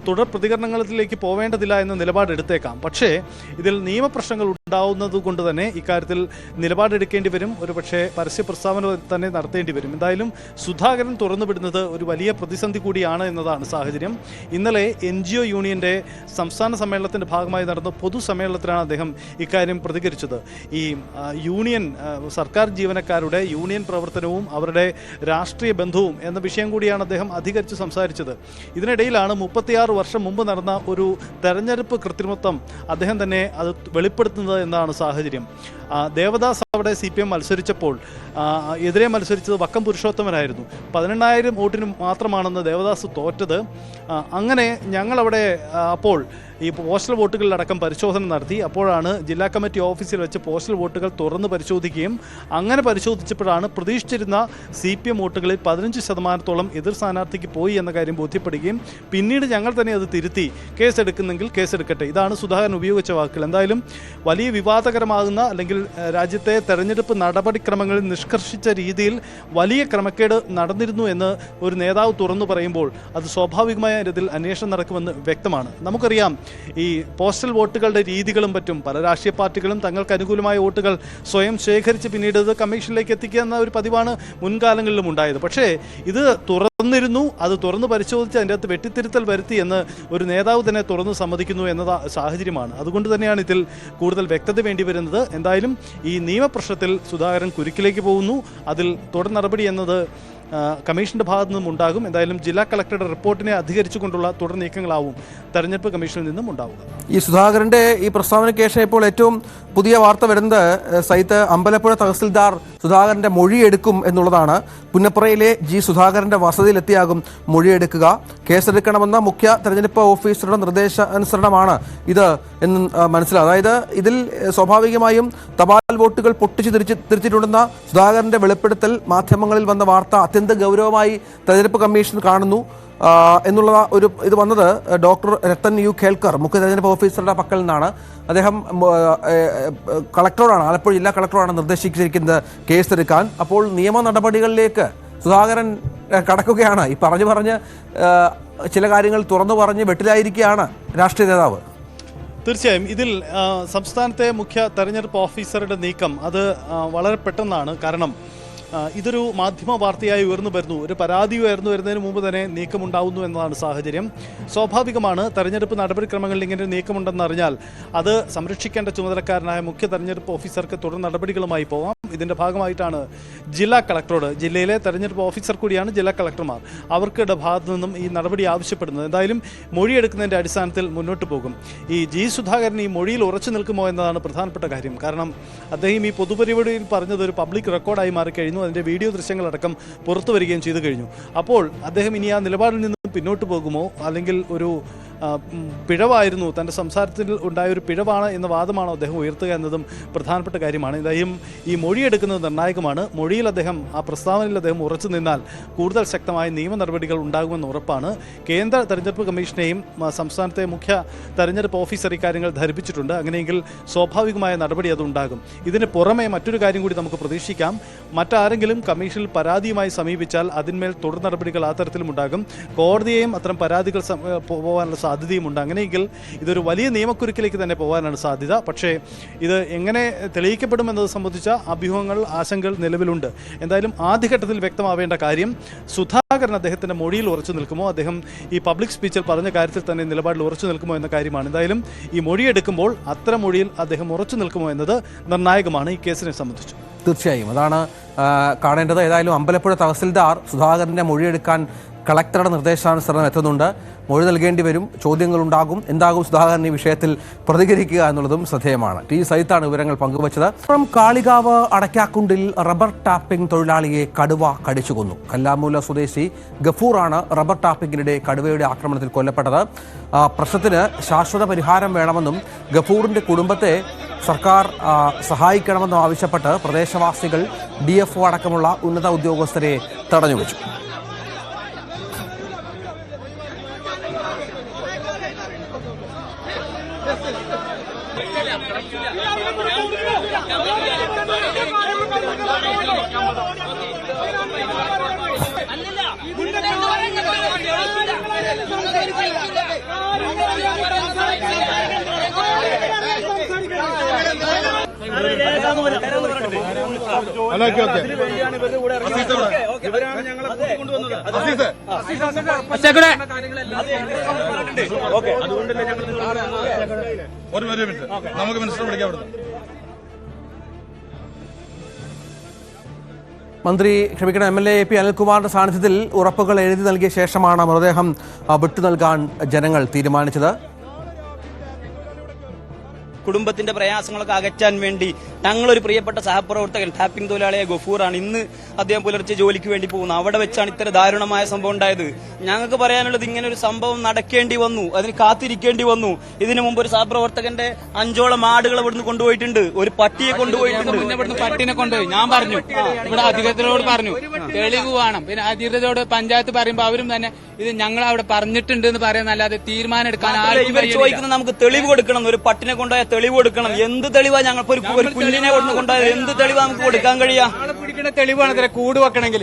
തുടർ പ്രതികരണങ്ങളിലേക്ക് പോവേണ്ടതില്ല എന്ന നിലപാടെടുത്തേക്കാം. പക്ഷേ ഇതിൽ നിയമപ്രശ്നങ്ങൾ ഉണ്ടാവുന്നത് കൊണ്ട് തന്നെ ഇക്കാര്യത്തിൽ നിലപാടെടുക്കേണ്ടി വരും. ഒരുപക്ഷെ പരസ്യ പ്രസ്താവന തന്നെ നടത്തേണ്ടി വരും. എന്തായാലും സുധാകരൻ തുറന്നുവിടുന്നത് ഒരു വലിയ പ്രതിസന്ധി കൂടിയാണ് എന്നതാണ് സാഹചര്യം. ഇന്നലെ NGO യൂണിയന്റെ സംസ്ഥാന സമ്മേളനത്തിന്റെ ഭാഗമായി നടന്ന പൊതുസമ്മേളനത്തിലാണ് അദ്ദേഹം ഇക്കാര്യം പ്രതികരിച്ചത്. ഈ യൂണിയൻ, സർക്കാർ ജീവനക്കാരുടെ യൂണിയൻ പ്രവർത്തനവും അവരുടെ രാഷ്ട്രീയ ബന്ധവും എന്ന വിഷയം കൂടിയാണ് അദ്ദേഹം അധികരിച്ച് സംസാരിച്ചത്. ഇതിനിടയിലാണ് 36 വർഷം മുമ്പ് നടന്ന ഒരു തെരഞ്ഞെടുപ്പ് കൃത്രിമത്വം അദ്ദേഹം തന്നെ അത് വെളിപ്പെടുത്തുന്നത് എന്നാണ് സാഹചര്യം. ദേവദാസ് അവിടെ CPM മത്സരിച്ചപ്പോൾ എതിരെ മത്സരിച്ചത് വക്കം പുരുഷോത്തമനായിരുന്നു. 18,000 വോട്ടിന് മാത്രമാണെന്ന് ദേവദാസ് തോറ്റത്. അങ്ങനെ ഞങ്ങളവിടെ അപ്പോൾ ഈ പോസ്റ്റൽ വോട്ടുകളിലടക്കം പരിശോധന നടത്തി. അപ്പോഴാണ് ജില്ലാ കമ്മിറ്റി ഓഫീസിൽ വെച്ച് പോസ്റ്റൽ വോട്ടുകൾ തുറന്ന് പരിശോധിക്കുകയും അങ്ങനെ പരിശോധിച്ചപ്പോഴാണ് പ്രതീക്ഷിച്ചിരുന്ന CPM വോട്ടുകളിൽ 15% എതിർ സ്ഥാനാർത്ഥിക്ക് പോയി എന്ന കാര്യം ബോധ്യപ്പെടുകയും പിന്നീട് ഞങ്ങൾ തന്നെ അത് തിരുത്തി കേസെടുക്കുന്നെങ്കിൽ കേസെടുക്കട്ടെ, ഇതാണ് സുധാകരൻ ഉപയോഗിച്ച വാക്കുകൾ. എന്തായാലും വലിയ വിവാദകരമാകുന്ന, അല്ലെങ്കിൽ രാജ്യത്തെ തെരഞ്ഞെടുപ്പ് നടപടിക്രമങ്ങളിൽ നിഷ്കർഷിച്ച രീതിയിൽ വലിയ ക്രമക്കേട് നടന്നിരുന്നു എന്ന് ഒരു നേതാവ് തുറന്നു പറയുമ്പോൾ അത് സ്വാഭാവികമായ ഇതിൽ അന്വേഷണം നടക്കുമെന്ന് വ്യക്തമാണ്. നമുക്കറിയാം, ഈ പോസ്റ്റൽ വോട്ടുകളുടെ രീതികളും പറ്റും. പല രാഷ്ട്രീയ പാർട്ടികളും തങ്ങൾക്ക് അനുകൂലമായ വോട്ടുകൾ സ്വയം ശേഖരിച്ച് പിന്നീട് ഇത് കമ്മീഷനിലേക്ക് എത്തിക്കുക എന്ന ഒരു പതിവാണ് മുൻകാലങ്ങളിലും ഉണ്ടായത്. പക്ഷേ ഇത് തുറന്നിരുന്നു, അത് തുറന്ന് പരിശോധിച്ച് അതിൻ്റെ അകത്ത് വെട്ടിത്തിരുത്തൽ വരുത്തി എന്ന് ഒരു നേതാവ് തന്നെ തുറന്ന് സമ്മതിക്കുന്നു എന്ന സാഹചര്യമാണ്. അതുകൊണ്ട് തന്നെയാണ് ഇതിൽ കൂടുതൽ വ്യക്തത വേണ്ടി വരുന്നത്. എന്തായാലും ഈ നിയമപ്രശ്നത്തിൽ സുധാകരൻ കുരുക്കിലേക്ക് പോകുന്നു. അതിൽ തുടർ നടപടി എന്നത് കമ്മീഷന്റെ ഭാഗത്തു നിന്നും ഉണ്ടാകും. എന്തായാലും ജില്ലാ കളക്ടറുടെ റിപ്പോർട്ടിനെ അധികരിച്ചുകൊണ്ടുള്ള തുടർ നീക്കങ്ങളാവും തെരഞ്ഞെടുപ്പ് കമ്മീഷനിൽ നിന്നും ഉണ്ടാവുക. ഈ സുധാകരന്റെ ഈ പ്രസ്താവനയ്ക്ക് ശേഷം ഇപ്പോൾ ഏറ്റവും പുതിയ വാർത്ത വരുന്നത് സൈത്ത് അമ്പലപ്പുഴ തഹസിൽദാർ സുധാകരന്റെ മൊഴിയെടുക്കും എന്നുള്ളതാണ്. പുന്നപ്പുറയിലെ ജി സുധാകരന്റെ വസതിയിലെത്തിയാകും മൊഴിയെടുക്കുക. കേസെടുക്കണമെന്ന മുഖ്യ തെരഞ്ഞെടുപ്പ് ഓഫീസറുടെ നിർദ്ദേശാനുസരണമാണ് ഇത് എന്ന് മനസ്സിലാവും. അതായത് ഇതിൽ സ്വാഭാവികമായും തപാൽ വോട്ടുകൾ പൊട്ടിച്ച് തിരിച്ചിട്ടുണ്ടെന്ന സുധാകരന്റെ വെളിപ്പെടുത്തൽ മാധ്യമങ്ങളിൽ വന്ന വാർത്ത അത്യന്തം ഗൗരവമായി തെരഞ്ഞെടുപ്പ് കമ്മീഷൻ കാണുന്നു എന്നുള്ള ഒരു ഇത് വന്നത് ഡോക്ടർ രത്തൻ യു ഖേൽക്കർ മുഖ്യ തെരഞ്ഞെടുപ്പ് ഓഫീസറുടെ പക്കൽ നിന്നാണ്. അദ്ദേഹം കളക്ടറോടാണ്, ആലപ്പുഴ ജില്ലാ കളക്ടറോടാണ് നിർദ്ദേശിച്ചിരിക്കുന്നത് കേസെടുക്കാൻ. അപ്പോൾ നിയമ നടപടികളിലേക്ക് സുധാകരൻ കടക്കുകയാണ്. ഈ പറഞ്ഞ് ചില കാര്യങ്ങൾ തുറന്നു പറഞ്ഞ് വെട്ടിലായിരിക്കുകയാണ് രാഷ്ട്രീയ നേതാവ്. തീർച്ചയായും ഇതിൽ സംസ്ഥാനത്തെ മുഖ്യ തെരഞ്ഞെടുപ്പ് ഓഫീസറുടെ നീക്കം അത് വളരെ പെട്ടെന്നാണ്. കാരണം ഇതൊരു മാധ്യമ വാർത്തയായി ഉയർന്നു വരുന്നു. ഒരു പരാതി ഉയർന്നു വരുന്നതിന് മുമ്പ് തന്നെ നീക്കമുണ്ടാവുന്നു എന്നതാണ് സാഹചര്യം. സ്വാഭാവികമാണ്, തെരഞ്ഞെടുപ്പ് നടപടിക്രമങ്ങളിൽ ഇങ്ങനെ നീക്കമുണ്ടെന്ന് അറിഞ്ഞാൽ അത് സംരക്ഷിക്കേണ്ട ചുമതലക്കാരനായ മുഖ്യ തെരഞ്ഞെടുപ്പ് ഓഫീസർക്ക് തുടർ നടപടികളുമായി പോകാം. ഇതിന്റെ ഭാഗമായിട്ടാണ് ജില്ലാ കളക്ടറോട്, ജില്ലയിലെ തെരഞ്ഞെടുപ്പ് ഓഫീസർ കൂടിയാണ് ജില്ലാ കളക്ടർമാർ, അവർക്കുടെ ഭാഗത്തു നിന്നും ഈ നടപടി ആവശ്യപ്പെടുന്നത്. എന്തായാലും മൊഴിയെടുക്കുന്നതിന്റെ അടിസ്ഥാനത്തിൽ മുന്നോട്ട് പോകും. ഈ ജി സുധാകരൻ ഈ മൊഴിയിൽ ഉറച്ചു നിൽക്കുമോ എന്നതാണ് പ്രധാനപ്പെട്ട കാര്യം. കാരണം അദ്ദേഹം ഈ പൊതുപരിപാടിയിൽ പറഞ്ഞത് ഒരു പബ്ലിക് റെക്കോർഡായി മാറിക്കഴിഞ്ഞു. അതിന്റെ വീഡിയോ ദൃശ്യങ്ങളടക്കം പുറത്തു വരികയും ചെയ്തു കഴിഞ്ഞു. അപ്പോൾ അദ്ദേഹം ഇനി ആ നിലപാടിൽ നിന്ന് പിന്നോട്ട് പോകുമോ, അല്ലെങ്കിൽ ഒരു പിഴവായിരുന്നു, തൻ്റെ സംസാരത്തിൽ ഉണ്ടായ ഒരു പിഴവാണ് എന്ന വാദമാണോ അദ്ദേഹം ഉയർത്തുക എന്നതും പ്രധാനപ്പെട്ട കാര്യമാണ്. എന്തായാലും ഈ മൊഴിയെടുക്കുന്നത് നിർണായകമാണ്. മൊഴിയിൽ അദ്ദേഹം, ആ പ്രസ്താവനയിൽ അദ്ദേഹം ഉറച്ചു നിന്നാൽ കൂടുതൽ ശക്തമായ നിയമ നടപടികൾ ഉണ്ടാകുമെന്ന് ഉറപ്പാണ്. കേന്ദ്ര തെരഞ്ഞെടുപ്പ് കമ്മീഷനെയും സംസ്ഥാനത്തെ മുഖ്യ തെരഞ്ഞെടുപ്പ് ഓഫീസർ ഇക്കാര്യങ്ങൾ ധരിപ്പിച്ചിട്ടുണ്ട്. അങ്ങനെയെങ്കിൽ സ്വാഭാവികമായ നടപടി അതുണ്ടാകും. ഇതിന് പുറമെ മറ്റൊരു കാര്യം കൂടി നമുക്ക് പ്രതീക്ഷിക്കാം. മറ്റാരെങ്കിലും കമ്മീഷനിൽ പരാതിയുമായി സമീപിച്ചാൽ അതിന്മേൽ തുടർ നടപടികൾ ആ തരത്തിലും ഉണ്ടാകും. കോടതിയെയും അത്തരം പരാതികൾ പോകാനുള്ള സാധ്യതയുമുണ്ട്. അങ്ങനെയെങ്കിൽ ഇതൊരു വലിയ നിയമക്കുരുക്കിലേക്ക് തന്നെ പോകാനാണ് സാധ്യത. പക്ഷേ ഇത് എങ്ങനെ തെളിയിക്കപ്പെടുമെന്നത് സംബന്ധിച്ച അഭ്യൂഹങ്ങൾ, ആശങ്കകൾ നിലവിലുണ്ട്. എന്തായാലും ആദ്യഘട്ടത്തിൽ വ്യക്തമാവേണ്ട കാര്യം, സുധാകരൻ അദ്ദേഹത്തിന്റെ മൊഴിയിൽ ഉറച്ചു നിൽക്കുമോ, അദ്ദേഹം ഈ പബ്ലിക് സ്പീച്ചിൽ പറഞ്ഞ കാര്യത്തിൽ തന്നെ നിലപാടിൽ ഉറച്ചു നിൽക്കുമോ എന്ന കാര്യമാണ്. എന്തായാലും ഈ മൊഴിയെടുക്കുമ്പോൾ അത്തരം മൊഴിയിൽ അദ്ദേഹം ഉറച്ചു നിൽക്കുമോ എന്നത് നിർണായകമാണ് ഈ കേസിനെ സംബന്ധിച്ചു. തീർച്ചയായും അതാണ് കാണേണ്ടത്. ഏതായാലും അമ്പലപ്പുഴ തഹസിൽദാർ സുധാകരന്റെ മൊഴിയെടുക്കാൻ കളക്ടറുടെ നിർദ്ദേശാനുസരണം എത്തുന്നുണ്ട്. മൊഴി നൽകേണ്ടി വരും, ചോദ്യങ്ങളുണ്ടാകും. എന്താകും സുധാകരൻ ഈ വിഷയത്തിൽ പ്രതികരിക്കുക എന്നുള്ളതും ശ്രദ്ധേയമാണ്. ടി സൈത്താണ് വിവരങ്ങൾ പങ്കുവച്ചത്. കാളികാവ് അടയ്ക്കാക്കുണ്ടിൽ റബ്ബർ ടാപ്പിംഗ് തൊഴിലാളിയെ കടുവ കടിച്ചു കൊന്നു. കല്ലാമൂല സ്വദേശി ഗഫൂറാണ് റബ്ബർ ടാപ്പിംഗിനിടെ കടുവയുടെ ആക്രമണത്തിൽ കൊല്ലപ്പെട്ടത്. പ്രശ്നത്തിന് ശാശ്വത പരിഹാരം വേണമെന്നും ഗഫൂറിന്റെ കുടുംബത്തെ സർക്കാർ സഹായിക്കണമെന്നും ആവശ്യപ്പെട്ട് പ്രദേശവാസികൾ DFO അടക്കമുള്ള ഉന്നത ഉദ്യോഗസ്ഥരെ തടഞ്ഞുവെച്ചു. മന്ത്രി MLA AP അനിൽകുമാറിന്റെ സാന്നിധ്യത്തിൽ ഉറപ്പുകൾ എഴുതി നൽകിയ ശേഷമാണ് മൃതദേഹം വിട്ടു നൽകാൻ ജനങ്ങൾ തീരുമാനിച്ചത്. കുടുംബത്തിന്റെ പ്രയാസങ്ങളൊക്കെ അകറ്റാൻ വേണ്ടി ഞങ്ങളൊരു പ്രിയപ്പെട്ട സഹപ്രവർത്തകൻ ടാപ്പിംഗ് തൊഴിലാളിയായ ഗഫൂറാണ്. ഇന്ന് അദ്ദേഹം പുലർച്ചെ ജോലിക്ക് വേണ്ടി പോകുന്നു. അവിടെ വെച്ചാണ് ഇത്ര ദാരുണമായ സംഭവം ഉണ്ടായത്. ഞങ്ങൾക്ക് പറയാനുള്ളത്, ഇങ്ങനെ ഒരു സംഭവം നടക്കേണ്ടി വന്നു, അതിന് കാത്തിരിക്കേണ്ടി വന്നു. ഇതിനു മുമ്പ് ഒരു സഹപ്രവർത്തകന്റെ 5ഓളം ആടുകൾ ഇവിടുന്ന് കൊണ്ടുപോയിട്ടുണ്ട്, ഒരു പട്ടിയെ കൊണ്ടുപോയിട്ടുണ്ട്. ഇവിടുന്ന് പട്ടിനെ കൊണ്ടുപോയി. ഞാൻ പറഞ്ഞു, ഇവിടെ അധികൃതരോട് പറഞ്ഞു തെളിവ് വേണം. പിന്നെ അധികൃതരോട് പഞ്ചായത്ത് പറയുമ്പോൾ അവരും തന്നെ ഇത് ഞങ്ങൾ അവിടെ പറഞ്ഞിട്ടുണ്ട് എന്ന് പറയുന്നല്ലാതെ തീരുമാനം എടുക്കാൻ ചോദിക്കുന്നത് നമുക്ക് തെളിവ് കൊടുക്കണം. ഒരു പട്ടിനെ കൊണ്ടുപോയ തെളിവ് കൊടുക്കണം. എന്ത് തെളിവാ? ഞങ്ങൾ ഒരു കുഞ്ഞിനെ കൊണ്ടുപോയത് എന്ത് തെളിവാ നമുക്ക് കൊടുക്കാൻ കഴിയാ? പിടിക്കുന്ന തെളിവാണ് ഇത്ര കൂട് വെക്കണമെങ്കിൽ.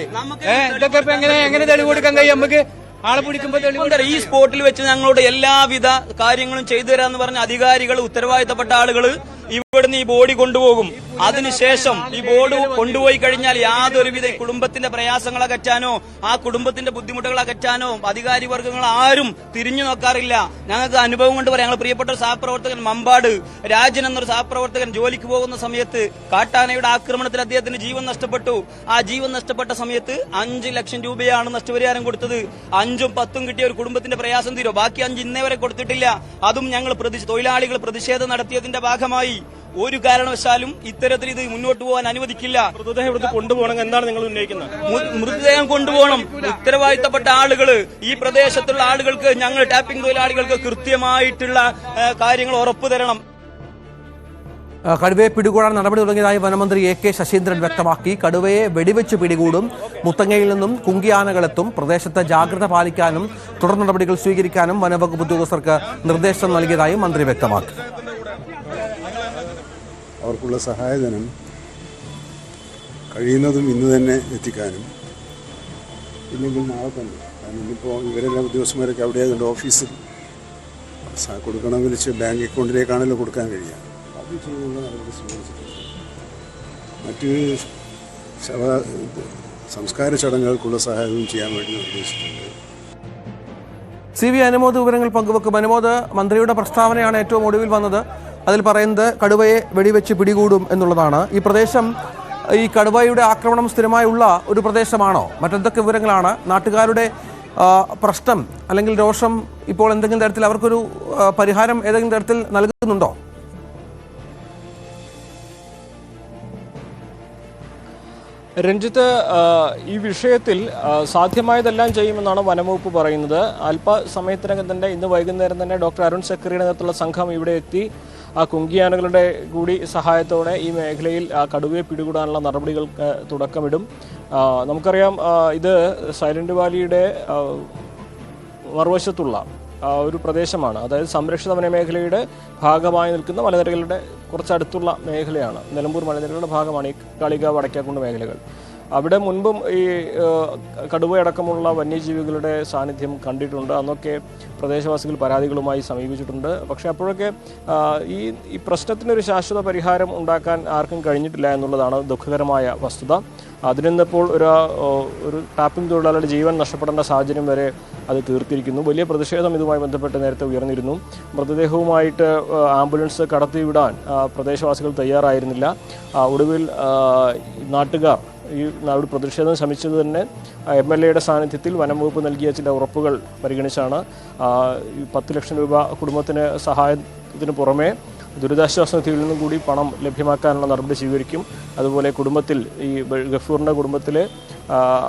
ഇതൊക്കെ ഇപ്പൊ എങ്ങനെ തെളിവ് കൊടുക്കാൻ കഴിയും നമുക്ക്? ആളെ പിടിക്കുമ്പോൾ തെളിവ് ഈ സ്പോട്ടിൽ വെച്ച് ഞങ്ങളോട് എല്ലാവിധ കാര്യങ്ങളും ചെയ്തു തരാന്ന് പറഞ്ഞ അധികാരികൾ, ഉത്തരവാദിത്തപ്പെട്ട ആളുകൾ ഇവിടുന്ന് ഈ ബോഡി കൊണ്ടുപോകും. അതിനുശേഷം ഈ ബോർഡ് കൊണ്ടുപോയി കഴിഞ്ഞാൽ യാതൊരുവിധ കുടുംബത്തിന്റെ പ്രയാസങ്ങൾ അകറ്റാനോ ആ കുടുംബത്തിന്റെ ബുദ്ധിമുട്ടുകൾ അകറ്റാനോ അധികാരി വർഗ്ഗങ്ങൾ ആരും തിരിഞ്ഞു നോക്കാറില്ല. ഞങ്ങൾക്ക് അനുഭവം കൊണ്ട് പറയാം. ഞങ്ങൾ പ്രിയപ്പെട്ട ഒരു സഹപ്രവർത്തകൻ മമ്പാട് രാജൻ എന്നൊരു സഹപ്രവർത്തകൻ ജോലിക്ക് പോകുന്ന സമയത്ത് കാട്ടാനയുടെ ആക്രമണത്തിൽ അദ്ദേഹത്തിന് ജീവൻ നഷ്ടപ്പെട്ടു. ആ ജീവൻ നഷ്ടപ്പെട്ട സമയത്ത് 5 ലക്ഷം രൂപയാണ് നഷ്ടപരിഹാരം കൊടുത്തത്. 5ഉം 10ഉം കിട്ടിയ ഒരു കുടുംബത്തിന്റെ പ്രയാസം തീരോ? ബാക്കി 5 ഇന്നേ വരെ കൊടുത്തിട്ടില്ല. അതും ഞങ്ങൾ തൊഴിലാളികൾ പ്രതിഷേധം നടത്തിയതിന്റെ ഭാഗമായി ഒരു കാരണവശാലും ഇത്തരത്തിൽ ഇത് മുന്നോട്ട് പോകാൻ അനുവദിക്കില്ല. മൃതദേഹം ഇവിടുന്ന് കൊണ്ടുപോകണം എന്താണ് നിങ്ങൾ ഉന്നയിക്കുന്നത്? മൃതദേഹം കൊണ്ടുപോകണം. ഉത്തരവാദിത്തപ്പെട്ട ആളുകൾ, ഈ പ്രദേശത്തുള്ള ആളുകൾക്ക്, ഞങ്ങൾ ടാപ്പിംഗ് തൊഴിലാളികൾക്ക് കൃത്യമായിട്ടുള്ള കാര്യങ്ങൾ ഉറപ്പു തരണം. കടുവയെ പിടികൂടാൻ നടപടി തുടങ്ങിയതായി വനമന്ത്രി AK ശശീന്ദ്രൻ വ്യക്തമാക്കി. കടുവയെ വെടിവെച്ച് പിടികൂടും. മുത്തങ്ങയിൽ നിന്നും കുങ്കിയാനകളെത്തും. പ്രദേശത്ത് ജാഗ്രത പാലിക്കാനും തുടർ നടപടികൾ സ്വീകരിക്കാനും വനവകുപ്പ് ഉദ്യോഗസ്ഥർക്ക് നിർദ്ദേശം നൽകിയതായും മന്ത്രി വ്യക്തമാക്കി. അവർക്കുള്ള സഹായധനം കഴിയുന്നതും ഇന്ന് തന്നെ എത്തിക്കാനും, ഇല്ലെങ്കിൽ നാളെ തന്നെ. കാരണം ഇന്നിപ്പോൾ ഇവരെല്ലാം ഉദ്യോഗസ്ഥന്മാരൊക്കെ അവിടെ ആയതുകൊണ്ട് ഓഫീസിൽ കൊടുക്കണമെങ്കിൽ ബാങ്ക് അക്കൗണ്ടിലേക്കാണല്ലോ കൊടുക്കാൻ കഴിയുക. അത് ചെയ്യുന്ന നടപടി സ്വീകരിച്ചിട്ടുണ്ട്. മറ്റ് സംസ്കാര ചടങ്ങുകൾക്കുള്ള സഹായവും ചെയ്യാൻ വേണ്ടി നിർദ്ദേശിച്ചിട്ടുണ്ട്. CV അനുമോദ് വിവരങ്ങൾ പങ്കുവെക്കും. അനുമോദ്, മന്ത്രിയുടെ പ്രസ്താവനയാണ് ഏറ്റവും ഒടുവിൽ വന്നത്. അതിൽ പറയുന്നത് കടുവയെ വെടിവെച്ച് പിടികൂടും എന്നുള്ളതാണ്. ഈ പ്രദേശം, ഈ കടുവയുടെ ആക്രമണം സ്ഥിരമായുള്ള ഒരു പ്രദേശമാണോ? മറ്റെന്തൊക്കെ വിവരങ്ങളാണ്? നാട്ടുകാരുടെ പ്രശ്നം അല്ലെങ്കിൽ രോഷം ഇപ്പോൾ എന്തെങ്കിലും തരത്തിൽ അവർക്കൊരു പരിഹാരം ഏതെങ്കിലും തരത്തിൽ നൽകുന്നുണ്ടോ? രഞ്ജിത്ത്, ഈ വിഷയത്തിൽ സാധ്യമായതെല്ലാം ചെയ്യുമെന്നാണ് വനംവകുപ്പ് പറയുന്നത്. അല്പസമയത്തിനകം തന്നെ ഇന്ന് വൈകുന്നേരം തന്നെ ഡോക്ടർ അരുൺ സക്കറിയുടെ നേതൃത്വത്തിലുള്ള സംഘം ഇവിടെ എത്തി ആ കുങ്കിയാനകളുടെ കൂടി സഹായത്തോടെ ഈ മേഖലയിൽ കടുവയെ പിടികൂടാനുള്ള നടപടികൾക്ക് തുടക്കമിടും. നമുക്കറിയാം, ഇത് സൈലന്റ് വാലിയുടെ മറുവശത്തുള്ള ഒരു പ്രദേശമാണ്. അതായത് സംരക്ഷിത വനമേഖലയുടെ ഭാഗമായി നിൽക്കുന്ന മലനിരകളുടെ കുറച്ചടുത്തുള്ള മേഖലയാണ്. നിലമ്പൂർ മലനിരകളുടെ ഭാഗമാണ് ഈ കാളികാവ് അടയ്ക്കാക്കുണ്ട് മേഖലകൾ. അവിടെ മുൻപും ഈ കടുവയടക്കമുള്ള വന്യജീവികളുടെ സാന്നിധ്യം കണ്ടിട്ടുണ്ട്. അന്നൊക്കെ പ്രദേശവാസികൾ പരാതികളുമായി സമീപിച്ചിട്ടുണ്ട്. പക്ഷേ അപ്പോഴൊക്കെ ഈ പ്രശ്നത്തിനൊരു ശാശ്വത പരിഹാരം ഉണ്ടാക്കാൻ ആർക്കും കഴിഞ്ഞിട്ടില്ല എന്നുള്ളതാണ് ദുഃഖകരമായ വസ്തുത. അതിനിന്നിപ്പോൾ ഒരു ടാപ്പിംഗ് തൊഴിലാളിയുടെ ജീവൻ നഷ്ടപ്പെടേണ്ട സാഹചര്യം വരെ അത് തീർത്തിരിക്കുന്നു. വലിയ പ്രതിഷേധം ഇതുമായി ബന്ധപ്പെട്ട് നേരത്തെ ഉയർന്നിരുന്നു. മൃതദേഹവുമായിട്ട് ആംബുലൻസ് കടത്തിവിടാൻ പ്രദേശവാസികൾ തയ്യാറായിരുന്നില്ല. ഒടുവിൽ നാട്ടുകാർ ഈ പ്രതിഷേധം ശ്രമിച്ചത് തന്നെ MLAയുടെ സാന്നിധ്യത്തിൽ വനംവകുപ്പ് നൽകിയ ചില ഉറപ്പുകൾ പരിഗണിച്ചാണ്. 10 ലക്ഷം രൂപ കുടുംബത്തിന് സഹായത്തിന് പുറമെ ദുരിതാശ്വാസ നിധിയിൽ നിന്നും കൂടി പണം ലഭ്യമാക്കാനുള്ള നടപടി സ്വീകരിക്കും. അതുപോലെ കുടുംബത്തിൽ ഈ ഗഫൂറിൻ്റെ കുടുംബത്തിലെ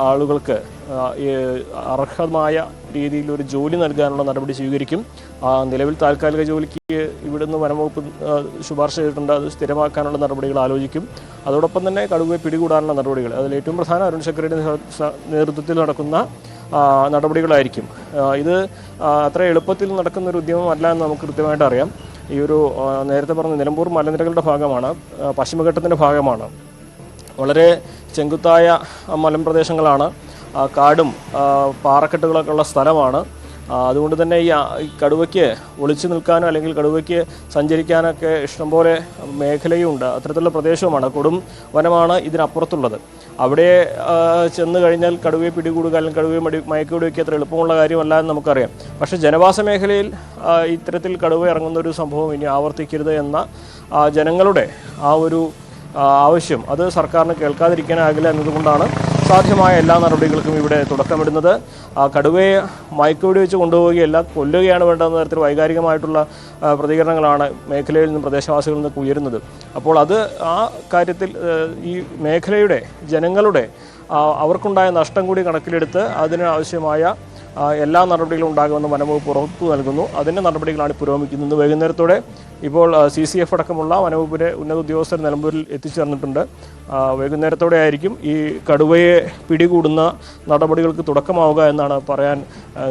ആളുകൾക്ക് അർഹമായ രീതിയിൽ ഒരു ജോലി നൽകാനുള്ള നടപടി സ്വീകരിക്കും. നിലവിൽ താൽക്കാലിക ജോലിക്ക് ഇവിടുന്ന് വനംവകുപ്പ് ശുപാർശ ചെയ്തിട്ടുണ്ട്. അത് സ്ഥിരമാക്കാനുള്ള നടപടികൾ ആലോചിക്കും. അതോടൊപ്പം തന്നെ കടുവയെ പിടികൂടാനുള്ള നടപടികൾ, അതിൽ ഏറ്റവും പ്രധാന അരുൺ സക്കറിയുടെ നേതൃത്വത്തിൽ നടക്കുന്ന നടപടികളായിരിക്കും. ഇത് അത്ര എളുപ്പത്തിൽ നടക്കുന്നൊരു ഉദ്യമമല്ല എന്ന് നമുക്ക് കൃത്യമായിട്ട് അറിയാം. ഈ ഒരു നേരത്തെ പറഞ്ഞ നിലമ്പൂർ മലനിരകളുടെ ഭാഗമാണ്, പശ്ചിമഘട്ടത്തിൻ്റെ ഭാഗമാണ്. വളരെ ചെങ്കുത്തായ മലമ്പ്രദേശങ്ങളാണ്, കാടും പാറക്കെട്ടുകളൊക്കെ ഉള്ള സ്ഥലമാണ്. അതുകൊണ്ട് തന്നെ ഈ കടുവയ്ക്ക് ഒളിച്ചു നിൽക്കാനോ അല്ലെങ്കിൽ കടുവയ്ക്ക് സഞ്ചരിക്കാനൊക്കെ ഇഷ്ടംപോലെ മേഖലയുണ്ട്. അത്തരത്തിലുള്ള പ്രദേശവുമാണ്. കൊടും വനമാണ് ഇതിനപ്പുറത്തുള്ളത്. അവിടെ ചെന്ന് കഴിഞ്ഞാൽ കടുവയെ പിടികൂടുക അല്ലെങ്കിൽ കടുവയെ മയക്കുവെടിവെക്കുക അത്ര എളുപ്പമുള്ള കാര്യമല്ല എന്ന് നമുക്കറിയാം. പക്ഷേ ജനവാസ മേഖലയിൽ ഇത്തരത്തിൽ കടുവ ഇറങ്ങുന്ന ഒരു സംഭവം ഇനി ആവർത്തിക്കരുത് എന്ന ജനങ്ങളുടെ ആ ഒരു ആവശ്യം അത് സർക്കാരിന് കേൾക്കാതിരിക്കാനാകില്ല എന്നതുകൊണ്ടാണ് സാധ്യമായ എല്ലാ നടപടികൾക്കും ഇവിടെ തുടക്കമിടുന്നത്. കടുവയെ മയക്കുവെടി വെച്ച് കൊണ്ടുപോവുകയല്ല, കൊല്ലുകയാണ് വേണ്ടെന്ന തരത്തിൽ വൈകാരികമായിട്ടുള്ള പ്രതികരണങ്ങളാണ് മേഖലയിൽ നിന്നും പ്രദേശവാസികളിൽ നിന്നൊക്കെ ഉയരുന്നത്. അപ്പോൾ അത് ആ കാര്യത്തിൽ ഈ മേഖലയുടെ ജനങ്ങളുടെ അവർക്കുണ്ടായ നഷ്ടം കൂടി കണക്കിലെടുത്ത് അതിന് ആവശ്യമായ എല്ലാ നടപടികളും ഉണ്ടാകുമെന്ന് വനംവകുപ്പ് ഉറപ്പു നൽകുന്നു. അതിൻ്റെ നടപടികളാണ് പുരോഗമിക്കുന്നത്. വൈകുന്നേരത്തോടെ ഇപ്പോൾ CCF അടക്കമുള്ള വനംവകുപ്പിലെ ഉന്നത ഉദ്യോഗസ്ഥർ നിലമ്പൂരിൽ എത്തിച്ചേർന്നിട്ടുണ്ട്. വൈകുന്നേരത്തോടെ ആയിരിക്കും ഈ കടുവയെ പിടികൂടുന്ന നടപടികൾക്ക് തുടക്കമാവുക എന്നാണ് പറയാൻ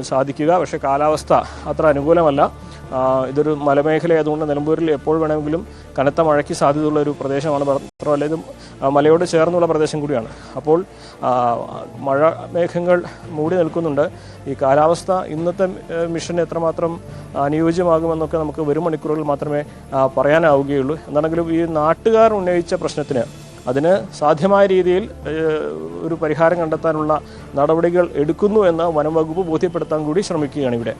സാധിക്കുക. പക്ഷേ കാലാവസ്ഥ അത്ര അനുകൂലമല്ല. ഇതൊരു മലമേഖലയായതുകൊണ്ട് നിലമ്പൂരിൽ എപ്പോൾ വേണമെങ്കിലും കനത്ത മഴയ്ക്ക് സാധ്യതയുള്ള ഒരു പ്രദേശമാണ്. മാത്രമല്ല ഇത് മലയോട് ചേർന്നുള്ള പ്രദേശം കൂടിയാണ്. അപ്പോൾ മഴ മേഘങ്ങൾ മൂടി നിൽക്കുന്നുണ്ട്. ഈ കാലാവസ്ഥ ഇന്നത്തെ മിഷന് എത്രമാത്രം അനുയോജ്യമാകുമെന്നൊക്കെ നമുക്ക് വരും മണിക്കൂറുകൾ മാത്രമേ പറയാനാവുകയുള്ളൂ. എന്താണെങ്കിലും ഈ നാട്ടുകാർ ഉന്നയിച്ച പ്രശ്നത്തിന് അതിന് സാധ്യമായ രീതിയിൽ ഒരു പരിഹാരം കണ്ടെത്താനുള്ള നടപടികൾ എടുക്കുന്നു എന്ന് വനം വകുപ്പ് ബോധ്യപ്പെടുത്താൻ കൂടി ശ്രമിക്കുകയാണ് ഇവിടെ.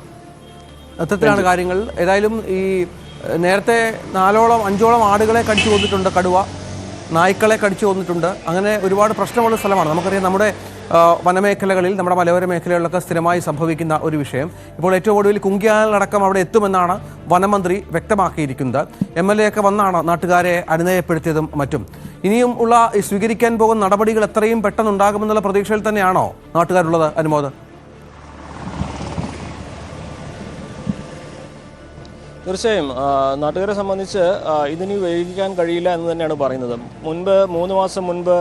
അത്തരത്തിലാണ് കാര്യങ്ങൾ. ഏതായാലും ഈ നേരത്തെ 4-5 ആടുകളെ കടിച്ചു കൊന്നിട്ടുണ്ട് കടുവ, നായ്ക്കളെ കടിച്ചു കൊന്നിട്ടുണ്ട്. അങ്ങനെ ഒരുപാട് പ്രശ്നമുള്ള സ്ഥലമാണ്. നമുക്കറിയാം നമ്മുടെ വനമേഖലകളിൽ, നമ്മുടെ മലയോര മേഖലകളിലൊക്കെ സ്ഥിരമായി സംഭവിക്കുന്ന ഒരു വിഷയം. ഇപ്പോൾ ഏറ്റവും ഒടുവിൽ കുങ്കിയാലടക്കം അവിടെ എത്തുമെന്നാണ് വനമന്ത്രി വ്യക്തമാക്കിയിരിക്കുന്നത്. MLA ഒക്കെ വന്നാണ് നാട്ടുകാരെ അനുനയപ്പെടുത്തിയതും മറ്റും. ഇനിയും ഉള്ള സ്വീകരിക്കാൻ പോകുന്ന നടപടികൾ എത്രയും പെട്ടെന്നുണ്ടാകുമെന്നുള്ള പ്രതീക്ഷയിൽ തന്നെയാണോ നാട്ടുകാരുള്ളത്? അനുമോദ്, തീർച്ചയായും നാട്ടുകാരെ സംബന്ധിച്ച് ഇതിന് വൈകിക്കാൻ കഴിയില്ല എന്ന് തന്നെയാണ് പറയുന്നത്. 3 മാസം മുൻപ്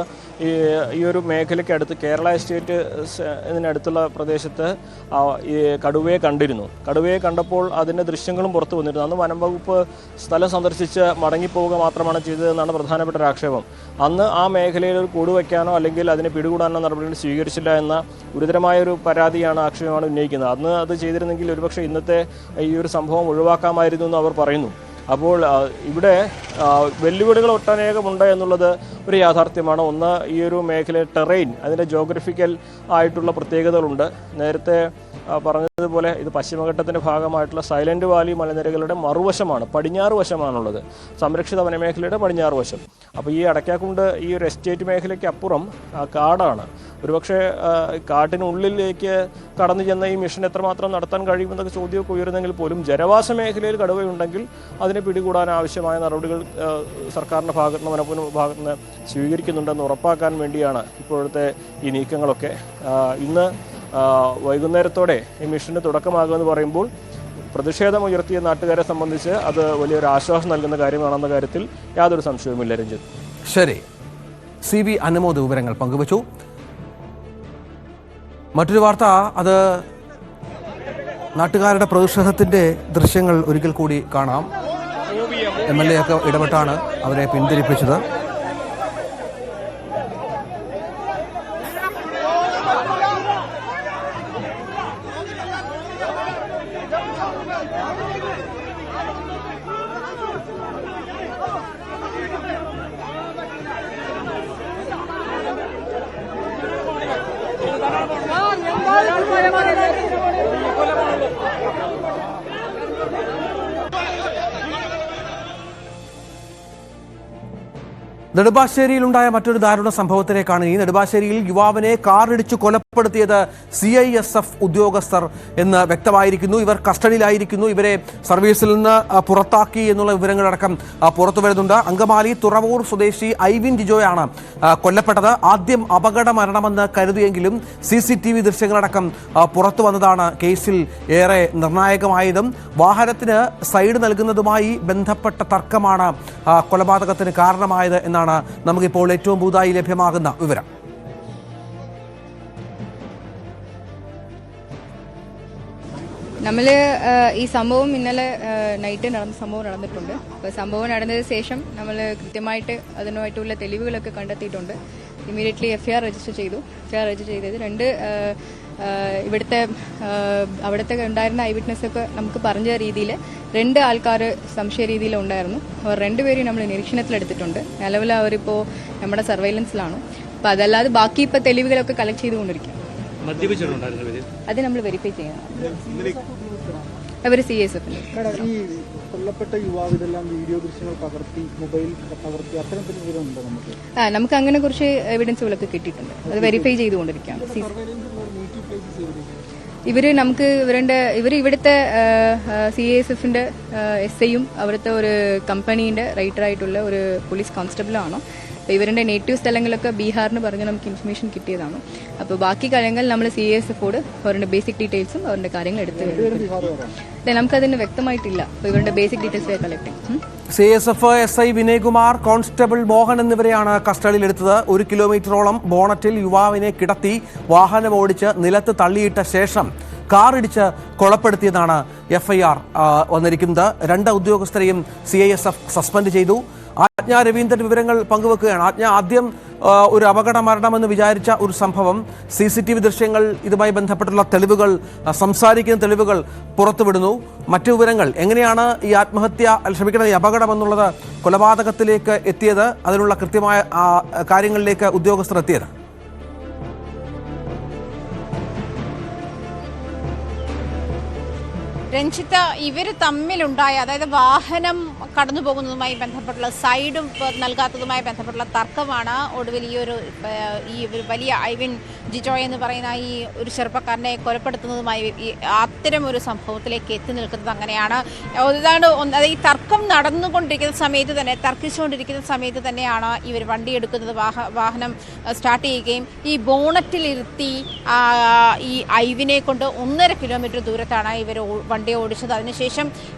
ഈ ഒരു മേഖലയ്ക്ക് അടുത്ത് കേരള എസ്റ്റേറ്റ് ഇതിനടുത്തുള്ള പ്രദേശത്ത് ഈ കടുവയെ കണ്ടിരുന്നു. കടുവയെ കണ്ടപ്പോൾ അതിൻ്റെ ദൃശ്യങ്ങളും പുറത്തു വന്നിരുന്നു. അന്ന് വനം വകുപ്പ് സ്ഥലം സന്ദർശിച്ച് മടങ്ങിപ്പോവുക മാത്രമാണ് ചെയ്തതെന്നാണ് പ്രധാനപ്പെട്ട ഒരു ആക്ഷേപം. അന്ന് ആ മേഖലയിൽ ഒരു കൂട് വയ്ക്കാനോ അല്ലെങ്കിൽ അതിനെ പിടികൂടാനോ നടപടികൾ സ്വീകരിച്ചില്ല എന്ന ഗുരുതരമായൊരു പരാതിയാണ്, ആക്ഷേപമാണ് ഉന്നയിക്കുന്നത്. അന്ന് അത് ചെയ്തിരുന്നെങ്കിൽ ഒരുപക്ഷെ ഇന്നത്തെ ഈ ഒരു സംഭവം ഒഴിവാക്കാമായിരുന്നു എന്ന് അവർ പറയുന്നു. അപ്പോൾ ഇവിടെ വെല്ലുവിളികൾ ഒട്ടനേകമുണ്ട് എന്നുള്ളത് ഒരു യാഥാർത്ഥ്യമാണ്. ഒന്ന്, ഈ ഒരു മേഖല ടെറൈൻ, അതിൻ്റെ ജോഗ്രഫിക്കൽ ആയിട്ടുള്ള പ്രത്യേകതകളുണ്ട്. നേരത്തെ പറഞ്ഞതുപോലെ ഇത് പശ്ചിമഘട്ടത്തിൻ്റെ ഭാഗമായിട്ടുള്ള സൈലന്റ് വാലി മലനിരകളുടെ മറുവശമാണ്, പടിഞ്ഞാറ് വശമാണുള്ളത്, സംരക്ഷിത വനമേഖലയുടെ പടിഞ്ഞാറ് വശം. അപ്പോൾ ഈ അടയ്ക്കാക്കുണ്ട് ഈ ഒരു എസ്റ്റേറ്റ് മേഖലയ്ക്ക് അപ്പുറം കാടാണ്. ഒരുപക്ഷെ കാട്ടിനുള്ളിലേക്ക് കടന്നു ചെന്ന ഈ മിഷൻ എത്രമാത്രം നടത്താൻ കഴിയുമെന്നൊക്കെ ചോദ്യമൊക്കെ ഉയരുന്നെങ്കിൽ പോലും ജനവാസ മേഖലയിൽ കടുവയുണ്ടെങ്കിൽ അതിനെ പിടികൂടാൻ ആവശ്യമായ നടപടികൾ സർക്കാരിൻ്റെ ഭാഗത്ത് നിന്ന്, വനംവകുപ്പിൻ്റെ ഭാഗത്ത് നിന്ന് സ്വീകരിക്കുന്നുണ്ടെന്ന് ഉറപ്പാക്കാൻ വേണ്ടിയാണ് ഇപ്പോഴത്തെ ഈ നീക്കങ്ങളൊക്കെ. ഇന്ന് വൈകുന്നേരത്തോടെ ഈ മിഷന് തുടക്കമാകുമെന്ന് പറയുമ്പോൾ പ്രതിഷേധമുയർത്തിയ നാട്ടുകാരെ സംബന്ധിച്ച് അത് വലിയൊരു ആശ്വാസം നൽകുന്ന കാര്യമാണെന്ന കാര്യത്തിൽ യാതൊരു സംശയവുമില്ല. രഞ്ജിത്ത്, ശരി. CB അനുമോദ് വിവരങ്ങൾ പങ്കുവച്ചു. മറ്റൊരു വാർത്ത, അത് നാട്ടുകാരുടെ പ്രതിഷേധത്തിൻ്റെ ദൃശ്യങ്ങൾ ഒരിക്കൽ കൂടി കാണാം. MLA ഒക്കെ ഇടപെട്ടാണ് അവരെ പിന്തിരിപ്പിച്ചത്. നെടുമ്പാശ്ശേരിയിലുണ്ടായ മറ്റൊരു ദാരുണ സംഭവത്തിലേക്കാണ്. ഈ നെടുമ്പാശ്ശേരിയിൽ യുവാവിനെ കാറിടിച്ച് കൊലപ്പെടുത്തിയത് CISF ഉദ്യോഗസ്ഥർ എന്ന് വ്യക്തമായിരിക്കുന്നു. ഇവർ കസ്റ്റഡിയിലായിരിക്കുന്നു. ഇവരെ സർവീസിൽ നിന്ന് പുറത്താക്കി എന്നുള്ള വിവരങ്ങളടക്കം പുറത്തു വരുന്നുണ്ട്. അങ്കമാലി തുറവൂർ സ്വദേശി ഐവിൻ ജിജോയാണ് കൊല്ലപ്പെട്ടത്. ആദ്യം അപകട മരണമെന്ന് കരുതിയെങ്കിലും CCTV ദൃശ്യങ്ങളടക്കം പുറത്തു വന്നതാണ് കേസിൽ ഏറെ നിർണായകമായതും. വാഹനത്തിന് സൈഡ് നൽകുന്നതുമായി ബന്ധപ്പെട്ട തർക്കമാണ് കൊലപാതകത്തിന് കാരണമായത് എന്നാണ് നമുക്കിപ്പോൾ ഏറ്റവും പുതുതായി ലഭ്യമാകുന്ന വിവരം. നമ്മൾ ഈ സംഭവം ഇന്നലെ നൈറ്റ് സംഭവം നടന്നിട്ടുണ്ട്. അപ്പോൾ സംഭവം നടന്നതിന് ശേഷം നമ്മൾ കൃത്യമായിട്ട് അതിനുമായിട്ടുള്ള തെളിവുകളൊക്കെ കണ്ടെത്തിയിട്ടുണ്ട്. ഇമ്മീഡിയറ്റ്ലി FIR രജിസ്റ്റർ ചെയ്തു. FIR രജിസ്റ്റർ ചെയ്തത് 2 അവിടുത്തെ ഉണ്ടായിരുന്ന ഐ വിറ്റ്നസ് ഒക്കെ നമുക്ക് പറഞ്ഞ രീതിയിൽ 2 ആൾക്കാർ സംശയ രീതിയിൽ ഉണ്ടായിരുന്നു. അവർ 2 പേരെയും നമ്മൾ നിരീക്ഷണത്തിലെടുത്തിട്ടുണ്ട്. നിലവിൽ അവരിപ്പോൾ നമ്മുടെ സർവൈലൻസിലാണ്. അപ്പോൾ അതല്ലാതെ ബാക്കി ഇപ്പോൾ തെളിവുകളൊക്കെ കളക്ട് ചെയ്തുകൊണ്ടിരിക്കും. അത് നമ്മൾ വെരിഫൈ ചെയ്യണം. അവർ CISF കൊല്ലപ്പെട്ട യുവാവ് ഇതെല്ലാം വീഡിയോ ദൃശ്യങ്ങൾ പകർത്തി മൊബൈൽ പകർത്തി അത്തരത്തിൽ വിവരമുണ്ടോ നമുക്ക്? നമുക്ക് അങ്ങനെ കുറച്ച് എവിഡൻസുകളൊക്കെ കിട്ടിയിട്ടുണ്ട്. അത് വെരിഫൈ ചെയ്തുകൊണ്ടിരിക്കുകയാണ്. ഇവിടുത്തെ CISFന്റെ SIയും അവിടുത്തെ ഒരു കമ്പനീന്റെ റൈറ്ററായിട്ടുള്ള ഒരു പോലീസ് കോൺസ്റ്റബിളാണ്. അപ്പോൾ ഇവരുടെ നേറ്റീവ് സ്ഥലങ്ങളൊക്കെ ബീഹാറിന് പറഞ്ഞ് നമുക്ക് ഇൻഫർമേഷൻ കിട്ടിയതാണ്. അപ്പോൾ ബാക്കി കാര്യങ്ങൾ നമ്മൾ CASFോട് അവരുടെ ബേസിക് ഡീറ്റെയിൽസും അവരുടെ കാര്യങ്ങൾ എടുത്ത് നമുക്കതിന് വ്യക്തമായിട്ടില്ല. അപ്പോൾ ഇവരുടെ ബേസിക് ഡീറ്റെയിൽസ് കളക്ട് ചെയ്യും. CSF SI Vinaykumar, constable Mohan എന്നിവരെയാണ് കസ്റ്റഡിയിലെടുത്തത്. 1 കിലോമീറ്ററോളം ബോണറ്റിൽ യുവാവിനെ കിടത്തി വാഹനം ഓടിച്ച് നിലത്ത് തള്ളിയിട്ട ശേഷം കാറിടിച്ച് കൊലപ്പെടുത്തിയതാണ് FIR വന്നിരിക്കുന്നത്. 2 ഉദ്യോഗസ്ഥരെയും CISF സസ്പെൻഡ് ചെയ്തു. ആജ്ഞ രവീന്ദ്രൻ വിവരങ്ങൾ പങ്കുവെക്കുകയാണ്. ആജ്ഞ, ആദ്യം ഒരു അപകട മരണമെന്ന് വിചാരിച്ച ഒരു സംഭവം, CCTV ദൃശ്യങ്ങൾ, ഇതുമായി ബന്ധപ്പെട്ടുള്ള തെളിവുകൾ, സംസാരിക്കുന്ന തെളിവുകൾ പുറത്തുവിടുന്നു. മറ്റു വിവരങ്ങൾ എങ്ങനെയാണ് ഈ ഈ അപകടം എന്നുള്ളത് കൊലപാതകത്തിലേക്ക് എത്തിയത്, അതിനുള്ള കൃത്യമായ കാര്യങ്ങളിലേക്ക് ഉദ്യോഗസ്ഥർ എത്തിയത്? രഞ്ജിത്ത്, ഇവർ തമ്മിലുണ്ടായ, അതായത് വാഹനം കടന്നു പോകുന്നതുമായി ബന്ധപ്പെട്ടുള്ള സൈഡ് നൽകാത്തതുമായി ബന്ധപ്പെട്ടുള്ള തർക്കമാണ് ഒടുവിൽ ഈ ഒരു വലിയ ഐവിൻ ജിജോയ് എന്ന് പറയുന്ന ഈ ഒരു ചെറുപ്പക്കാരനെ കൊലപ്പെടുത്തുന്നതുമായി അത്തരം ഒരു സംഭവത്തിലേക്ക് എത്തി നിൽക്കുന്നത്. അങ്ങനെയാണ് ഈ തർക്കം നടന്നുകൊണ്ടിരിക്കുന്ന സമയത്ത് തന്നെ, തർക്കിച്ചുകൊണ്ടിരിക്കുന്ന സമയത്ത് തന്നെയാണ് ഇവർ വണ്ടി എടുക്കുന്നത്. വാഹനം സ്റ്റാർട്ട് ചെയ്യുകയും ഈ ബോണറ്റിലിരുത്തി ഈ ഐവിനെ കൊണ്ട് 1.5 കിലോമീറ്റർ ദൂരത്താണ് ഇവർ വണ്ടി ഓടിച്ചത്. അതിനുശേഷം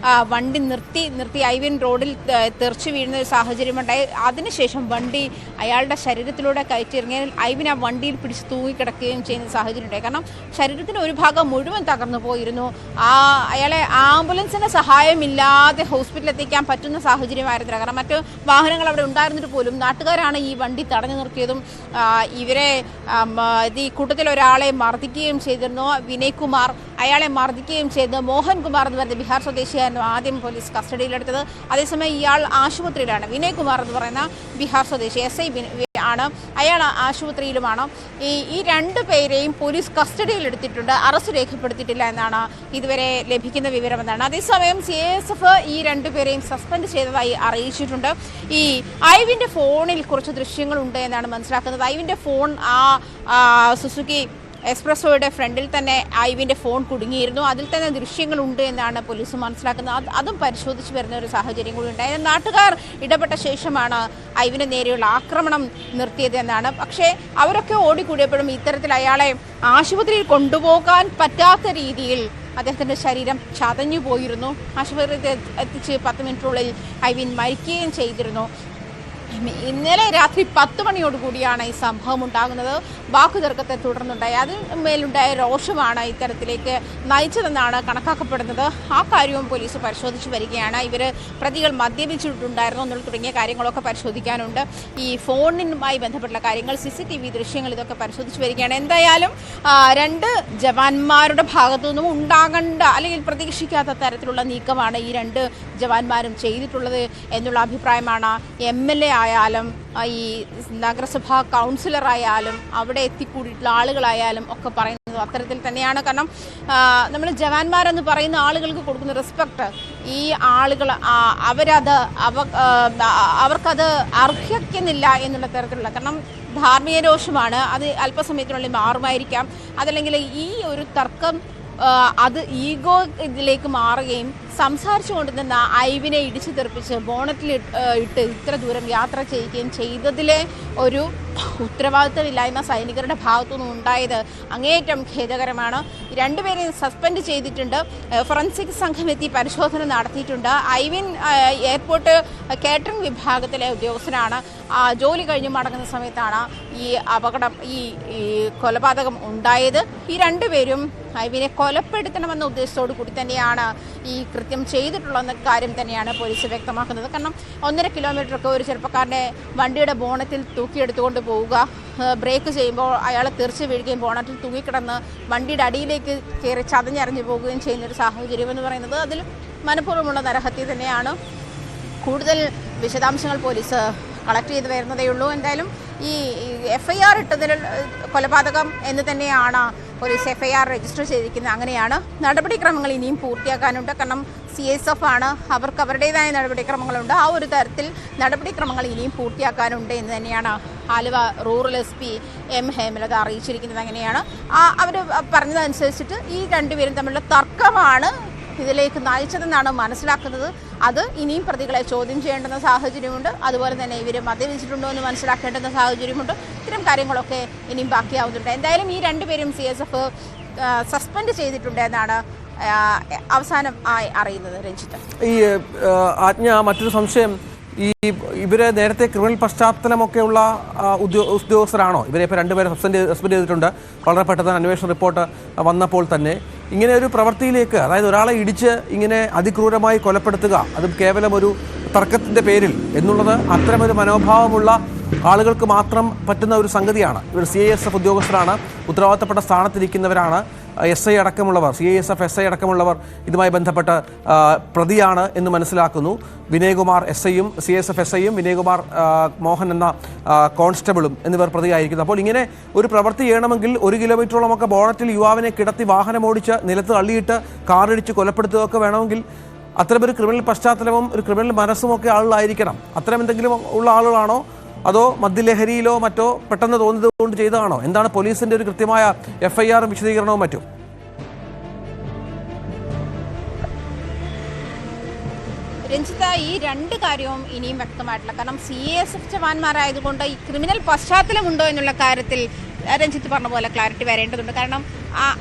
വണ്ടി നിർത്തി ഐവിൻ റോഡിൽ തെറിച്ചു വീഴുന്ന ഒരു സാഹചര്യമുണ്ടായി. അതിനുശേഷം വണ്ടി അയാളുടെ ശരീരത്തിലൂടെ കയറ്റിയിറങ്ങിയാൽ ഐവിൻ ആ വണ്ടിയിൽ പിടിച്ച് തൂങ്ങിക്കിടക്കുകയും ചെയ്യുന്ന സാഹചര്യം ഉണ്ടായി. കാരണം ശരീരത്തിന് ഒരു ഭാഗം മുഴുവൻ തകർന്നു പോയിരുന്നു. അയാളെ ആംബുലൻസിന്റെ സഹായമില്ലാതെ ഹോസ്പിറ്റലിൽ എത്തിക്കാൻ പറ്റുന്ന സാഹചര്യമായിരുന്നില്ല. കാരണം മറ്റു വാഹനങ്ങൾ അവിടെ ഉണ്ടായിരുന്നിട്ട് പോലും നാട്ടുകാരാണ് ഈ വണ്ടി തടഞ്ഞു നിർത്തിയതും ഇവരെ ഈ കൂട്ടത്തിൽ ഒരാളെ മർദ്ദിക്കുകയും ചെയ്തിരുന്നു. വിനയ്കുമാർ അയാളെ മർദ്ദിക്കുകയും ചെയ്ത് മോഹൻകുമാർ എന്ന് പറയുന്ന ബീഹാർ സ്വദേശിയായിരുന്നു ആദ്യം പോലീസ് കസ്റ്റഡിയിലെടുത്തത്. അതേസമയം ഇയാൾ ആശുപത്രിയിലാണ്. വിനയ്കുമാർ എന്ന് പറയുന്ന ബീഹാർ സ്വദേശി SI ആണ്, അയാൾ ആശുപത്രിയിലുമാണ്. ഈ 2 പേരെയും പോലീസ് കസ്റ്റഡിയിലെടുത്തിട്ടുണ്ട്. അറസ്റ്റ് രേഖപ്പെടുത്തിയിട്ടില്ല എന്നാണ് ഇതുവരെ ലഭിക്കുന്ന വിവരമെന്നാണ്. അതേസമയം CASF ഈ 2 പേരെയും സസ്പെൻഡ് ചെയ്തതായി അറിയിച്ചിട്ടുണ്ട്. ഈ ഐവിന്റെ ഫോണിൽ കുറച്ച് ദൃശ്യങ്ങളുണ്ട് എന്നാണ് മനസ്സിലാക്കുന്നത്. ഐവിന്റെ ഫോൺ സുസുക്കി എക്സ്പ്രസ്സോയുടെ ഫ്രണ്ടിൽ തന്നെ ഐവിന്റെ ഫോൺ കുടുങ്ങിയിരുന്നു. അതിൽ തന്നെ ദൃശ്യങ്ങളുണ്ട് എന്നാണ് പോലീസ് മനസ്സിലാക്കുന്നത്. അതും പരിശോധിച്ച് വരുന്ന ഒരു സാഹചര്യം കൂടി ഉണ്ടായത്. നാട്ടുകാർ ഇടപെട്ട ശേഷമാണ് ഐവിന് നേരെയുള്ള ആക്രമണം നിർത്തിയത് എന്നാണ്. പക്ഷേ അവരൊക്കെ ഓടിക്കൂടിയപ്പോഴും ഇത്തരത്തിൽ അയാളെ ആശുപത്രിയിൽ കൊണ്ടുപോകാൻ പറ്റാത്ത രീതിയിൽ അദ്ദേഹത്തിന്റെ ശരീരം ചതഞ്ഞു പോയിരുന്നു. ആശുപത്രിയിൽ എത്തിച്ച് 10 മിനിറ്റിനുള്ളിൽ ഐവിൻ മരിക്കുകയും ചെയ്തിരുന്നു. ഇന്നലെ രാത്രി 10 മണിയോടുകൂടിയാണ് ഈ സംഭവം ഉണ്ടാകുന്നത്. വാക്കുതർക്കത്തെ തുടർന്നുണ്ടായി അതിന്മേലുണ്ടായ രോഷമാണ് ഇത്തരത്തിലേക്ക് നയിച്ചതെന്നാണ് കണക്കാക്കപ്പെടുന്നത്. ആ കാര്യവും പോലീസ് പരിശോധിച്ച് വരികയാണ്. ഇവർ പ്രതികൾ മദ്യപിച്ചിട്ടുണ്ടായിരുന്നു എന്നുള്ള തുടങ്ങിയ കാര്യങ്ങളൊക്കെ പരിശോധിക്കാനുണ്ട്. ഈ ഫോണിനുമായി ബന്ധപ്പെട്ടുള്ള കാര്യങ്ങൾ, CCTV ദൃശ്യങ്ങൾ, ഇതൊക്കെ പരിശോധിച്ച് വരികയാണ്. എന്തായാലും 2 ജവാന്മാരുടെ ഭാഗത്തു നിന്നും ഉണ്ടാകേണ്ട അല്ലെങ്കിൽ പ്രതീക്ഷിക്കാത്ത തരത്തിലുള്ള നീക്കമാണ് ഈ 2 ജവാന്മാരും ചെയ്തിട്ടുള്ളത് എന്നുള്ള അഭിപ്രായമാണ് MLA ആയാലും ഈ നഗരസഭാ കൗൺസിലറായാലും അവിടെ എത്തിക്കൂടിയിട്ടുള്ള ആളുകളായാലും ഒക്കെ പറയുന്നത് അത്തരത്തിൽ തന്നെയാണ്. കാരണം നമ്മൾ ജവാന്മാരെന്ന് പറയുന്ന ആളുകൾക്ക് കൊടുക്കുന്ന റെസ്പെക്ട് ഈ ആളുകൾ അവർക്കത് അർഹിക്കുന്നില്ല എന്നുള്ള തരത്തിലുള്ള, കാരണം ധാർമ്മിക രോഷമാണ്. അത് അല്പസമയത്തിനുള്ളിൽ മാറുമായിരിക്കാം. അതല്ലെങ്കിൽ ഈ ഒരു തർക്കം അത് ഈഗോ ഇതിലേക്ക് മാറുകയും സംസാരിച്ചു കൊണ്ടിരുന്ന ഐവിനെ ഇടിച്ചു തെറിപ്പിച്ച് ബോണറ്റിൽ ഇട്ട് ഇത്ര ദൂരം യാത്ര ചെയ്യുകയും ചെയ്തതിലെ ഒരു ഉത്തരവാദിത്തമില്ലായ്മ സൈനികരുടെ ഭാഗത്തുനിന്നും ഉണ്ടായത് അങ്ങേയറ്റം ഖേദകരമാണ്. 2 പേരെയും സസ്പെൻഡ് ചെയ്തിട്ടുണ്ട്. ഫോറൻസിക് സംഘം എത്തി പരിശോധന നടത്തിയിട്ടുണ്ട്. ഐവിൻ എയർപോർട്ട് കേറ്ററിംഗ് വിഭാഗത്തിലെ ഉദ്യോഗസ്ഥനാണ്. ജോലി കഴിഞ്ഞ് മടങ്ങുന്ന സമയത്താണ് ഈ അപകടം, ഈ കൊലപാതകം ഉണ്ടായത്. ഈ 2 പേരും ഐവിനെ കൊലപ്പെടുത്തണമെന്ന ഉദ്ദേശത്തോടു കൂടി തന്നെയാണ് ഈ കൃത്യം ചെയ്തിട്ടുള്ള കാര്യം തന്നെയാണ് പോലീസ് വ്യക്തമാക്കുന്നത്. കാരണം 1.5 കിലോമീറ്ററൊക്കെ ഒരു ചെറുപ്പക്കാരനെ വണ്ടിയുടെ ബോണറ്റിൽ തൂക്കിയെടുത്തുകൊണ്ട് പോവുക, ബ്രേക്ക് ചെയ്യുമ്പോൾ അയാൾ തെറിച്ച് വീഴുകയും ബോണറ്റിൽ തൂങ്ങിക്കിടന്ന് വണ്ടിയുടെ അടിയിലേക്ക് കയറി ചതഞ്ഞറിഞ്ഞു പോകുകയും ചെയ്യുന്നൊരു സാഹചര്യം എന്ന് പറയുന്നത് അതിൽ മനഃപൂർവ്വമുള്ള നരഹത്യ തന്നെയാണ്. കൂടുതൽ വിശദാംശങ്ങൾ പോലീസ് കളക്ട് ചെയ്ത് വരുന്നതേ ഉള്ളൂ. എന്തായാലും ഈ FIR ഇട്ടതിൽ കൊലപാതകം എന്ന് തന്നെയാണ് പോലീസ് FIR രജിസ്റ്റർ ചെയ്തിരിക്കുന്നത്. അങ്ങനെയാണ്. നടപടിക്രമങ്ങൾ ഇനിയും പൂർത്തിയാക്കാനുണ്ട്. കാരണം CSF ആണ്, അവർക്ക് അവരുടേതായ നടപടിക്രമങ്ങളുണ്ട്. ആ ഒരു തരത്തിൽ നടപടിക്രമങ്ങൾ ഇനിയും പൂർത്തിയാക്കാനുണ്ട് എന്ന് തന്നെയാണ് Aluva rural SP M Hemalatha അറിയിച്ചിരിക്കുന്നത്. അങ്ങനെയാണ് അവർ പറഞ്ഞതനുസരിച്ചിട്ട് ഈ 2 പേരും തമ്മിലുള്ള തർക്കമാണ് ഇതിലേക്ക് നയിച്ചതെന്നാണ് മനസ്സിലാക്കുന്നത്. അത് ഇനിയും പ്രതികളെ ചോദ്യം ചെയ്യേണ്ടുന്ന സാഹചര്യമുണ്ട്. അതുപോലെ തന്നെ ഇവർ മദ്യപിച്ചിട്ടുണ്ടോ എന്ന് മനസ്സിലാക്കേണ്ടുന്ന സാഹചര്യമുണ്ട്. ഇത്തരം കാര്യങ്ങളൊക്കെ ഇനിയും ബാക്കിയാവുന്നുണ്ട്. എന്തായാലും ഈ രണ്ടുപേരും CSF സസ്പെൻഡ് ചെയ്തിട്ടുണ്ട് എന്നാണ് അവസാനം അറിയുന്നത്. രഞ്ജിത്ത്, ഈ ആജ്ഞ മറ്റൊരു സംശയം, ഇവരെ നേരത്തെ ക്രിമിനൽ പശ്ചാത്തലമൊക്കെയുള്ള ഉദ്യോഗസ്ഥരാണോ? ഇവരെ ഇപ്പോൾ രണ്ടുപേരെ സസ്പെൻഡ് ചെയ്തിട്ടുണ്ട്. വളരെ പെട്ടെന്ന് അന്വേഷണ റിപ്പോർട്ട് വന്നപ്പോൾ തന്നെ ഇങ്ങനെ ഒരു പ്രവൃത്തിയിലേക്ക്, അതായത് ഒരാളെ ഇടിച്ച് ഇങ്ങനെ അതിക്രൂരമായി കൊലപ്പെടുത്തുക, അതും കേവലം ഒരു തർക്കത്തിൻ്റെ പേരിൽ എന്നുള്ളത് അത്തരമൊരു മനോഭാവമുള്ള ആളുകൾക്ക് മാത്രം പറ്റുന്ന ഒരു സംഗതിയാണ്. ഇവർ CISF ഉദ്യോഗസ്ഥരാണ്, ഉത്തരവാദിത്തപ്പെട്ട സ്ഥാനത്തിരിക്കുന്നവരാണ്. SI അടക്കമുള്ളവർ, CISF SI അടക്കമുള്ളവർ ഇതുമായി ബന്ധപ്പെട്ട് പ്രതിയാണ് എന്ന് മനസ്സിലാക്കുന്നു. വിനയകുമാർ SIയും CISF SIയും വിനയകുമാർ മോഹൻ എന്ന കോൺസ്റ്റബിളും എന്നിവർ പ്രതിയായിരിക്കുന്നു. അപ്പോൾ ഇങ്ങനെ ഒരു പ്രവൃത്തി ചെയ്യണമെങ്കിൽ 1 കിലോമീറ്ററോളമൊക്കെ ബോണറ്റിൽ യുവാവിനെ കിടത്തി വാഹനമോടിച്ച് നിലത്ത് തള്ളിയിട്ട് കാറിടിച്ച് കൊലപ്പെടുത്തുകയൊക്കെ വേണമെങ്കിൽ അത്തരമൊരു ക്രിമിനൽ പശ്ചാത്തലവും ഒരു ക്രിമിനൽ മനസ്സുമൊക്കെ ആളുകളായിരിക്കണം. അത്തരം എന്തെങ്കിലും ഉള്ള ആളുകളാണോ, അതോ മദ്യലഹരിയിലോ മറ്റോ പെട്ടെന്ന് തോന്നിയതുകൊണ്ട് ചെയ്തതാണോ? എന്താണ് പോലീസിന്റെ ഒരു കൃത്യമായ FIR വിശദീകരണവും മറ്റും? രഞ്ജിത്ത, ഈ രണ്ട് കാര്യവും ഇനിയും വ്യക്തമായിട്ടില്ല. കാരണം CSF ജവാന്മാരായതുകൊണ്ട് ഈ ക്രിമിനൽ പശ്ചാത്തലമുണ്ടോ എന്നുള്ള കാര്യത്തിൽ രഞ്ജിത്ത് പറഞ്ഞ പോലെ ക്ലാരിറ്റി വരേണ്ടതുണ്ട്. കാരണം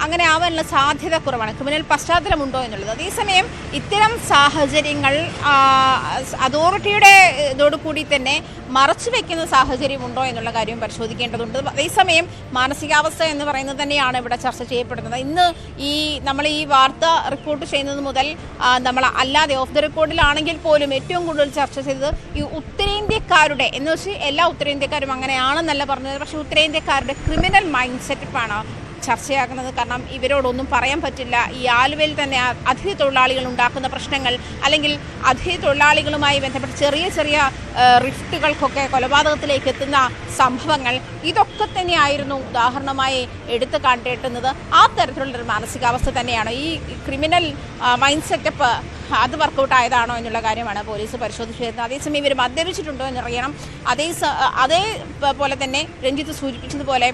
അങ്ങനെ ആവാനുള്ള സാധ്യത കുറവാണ്, ക്രിമിനൽ പശ്ചാത്തലമുണ്ടോ എന്നുള്ളത്. അതേസമയം ഇത്തരം സാഹചര്യങ്ങൾ അതോറിറ്റിയുടെ ഇതോടുകൂടി തന്നെ മറച്ചു വെക്കുന്ന സാഹചര്യമുണ്ടോ എന്നുള്ള കാര്യം പരിശോധിക്കേണ്ടതുണ്ട്. അതേസമയം മാനസികാവസ്ഥ എന്ന് പറയുന്നത് തന്നെയാണ് ഇവിടെ ചർച്ച ചെയ്യപ്പെടുന്നത്. ഇന്ന് നമ്മൾ ഈ വാർത്ത റിപ്പോർട്ട് ചെയ്യുന്നത് മുതൽ നമ്മൾ അല്ലാതെ ഓഫ് ദ റെക്കോർഡിലാണെങ്കിൽ പോലും ഏറ്റവും കൂടുതൽ ചർച്ച ചെയ്തത് ഈ ഉത്തരേന്ത്യക്കാരുടെ, എന്ന് വെച്ചാൽ എല്ലാ ഉത്തരേന്ത്യക്കാരും അങ്ങനെയാണെന്നല്ല പറഞ്ഞത്, പക്ഷേ ഉത്തരേന്ത്യക്കാരുടെ ക്രിമിനൽ മൈൻഡ് സെറ്റപ്പാണ് ചർച്ചയാകുന്നത്. കാരണം ഇവരോടൊന്നും പറയാൻ പറ്റില്ല. ഈ ആലുവയിൽ തന്നെ അതിഥി തൊഴിലാളികൾ ഉണ്ടാക്കുന്ന പ്രശ്നങ്ങൾ, അല്ലെങ്കിൽ അതിഥി തൊഴിലാളികളുമായി ബന്ധപ്പെട്ട് ചെറിയ ചെറിയ റിഫ്റ്റുകൾക്കൊക്കെ കൊലപാതകത്തിലേക്ക് എത്തുന്ന സംഭവങ്ങൾ, ഇതൊക്കെ തന്നെയായിരുന്നു ഉദാഹരണമായി എടുത്തു കാട്ടേണ്ടുന്നത്. ആ തരത്തിലുള്ളൊരു മാനസികാവസ്ഥ തന്നെയാണ് ഈ ക്രിമിനൽ മൈൻഡ് സെറ്റപ്പ് അത് വർക്കൗട്ട് ആയതാണോ എന്നുള്ള കാര്യമാണ് പോലീസ് പരിശോധിച്ചു വരുന്നത്. അതേസമയം ഇവർ മദ്യപിച്ചിട്ടുണ്ടോ എന്നറിയണം. അതേപോലെ തന്നെ രഞ്ജിത്ത് സൂചിപ്പിച്ചതുപോലെ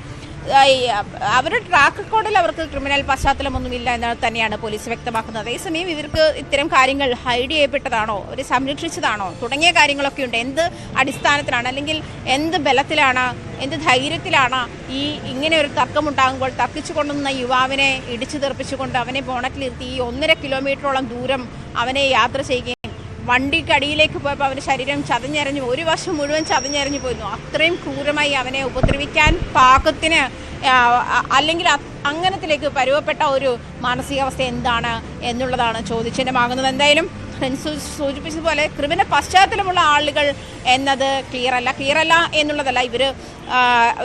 അവരുടെ ട്രാക്ക് റെക്കോർഡിൽ അവർക്ക് ക്രിമിനൽ പശ്ചാത്തലമൊന്നുമില്ല എന്ന് തന്നെയാണ് പോലീസ് വ്യക്തമാക്കുന്നത്. അതേസമയം ഇവർക്ക് ഇത്തരം കാര്യങ്ങൾ ഹൈഡ് ചെയ്യപ്പെട്ടതാണോ, ഒരു സംരക്ഷിച്ചതാണോ തുടങ്ങിയ കാര്യങ്ങളൊക്കെ ഉണ്ട്. എന്ത് അടിസ്ഥാനത്തിലാണ്, അല്ലെങ്കിൽ എന്ത് ബലത്തിലാണ്, എന്ത് ധൈര്യത്തിലാണ് ഇങ്ങനെ ഒരു തർക്കമുണ്ടാകുമ്പോൾ തർക്കിച്ചു കൊണ്ടുവന്ന യുവാവിനെ ഇടിച്ചു തെറിപ്പിച്ചുകൊണ്ട് അവനെ ബോണറ്റിലിരുത്തി ഈ 1.5 കിലോമീറ്ററോളം ദൂരം അവനെ യാത്ര ചെയ്യുകയും വണ്ടിക്കടിയിലേക്ക് പോയപ്പോൾ അവൻ്റെ ശരീരം ചതഞ്ഞെറിഞ്ഞു, ഒരു വശം മുഴുവൻ ചതഞ്ഞെറിഞ്ഞു പോയിരുന്നു. അത്രയും ക്രൂരമായി അവനെ ഉപദ്രവിക്കാൻ പാകത്തിന്, അല്ലെങ്കിൽ അങ്ങനത്തിലേക്ക് പരുവപ്പെട്ട ഒരു മാനസികാവസ്ഥ എന്താണ് എന്നുള്ളതാണ് ചോദ്യചിഹ്നമാകുന്നത്. എന്തായാലും സൂചിപ്പിച്ചതുപോലെ ക്രിമിനൽ പശ്ചാത്തലമുള്ള ആളുകൾ എന്നത് ക്ലിയർ അല്ല എന്നുള്ളതല്ല. ഇവർ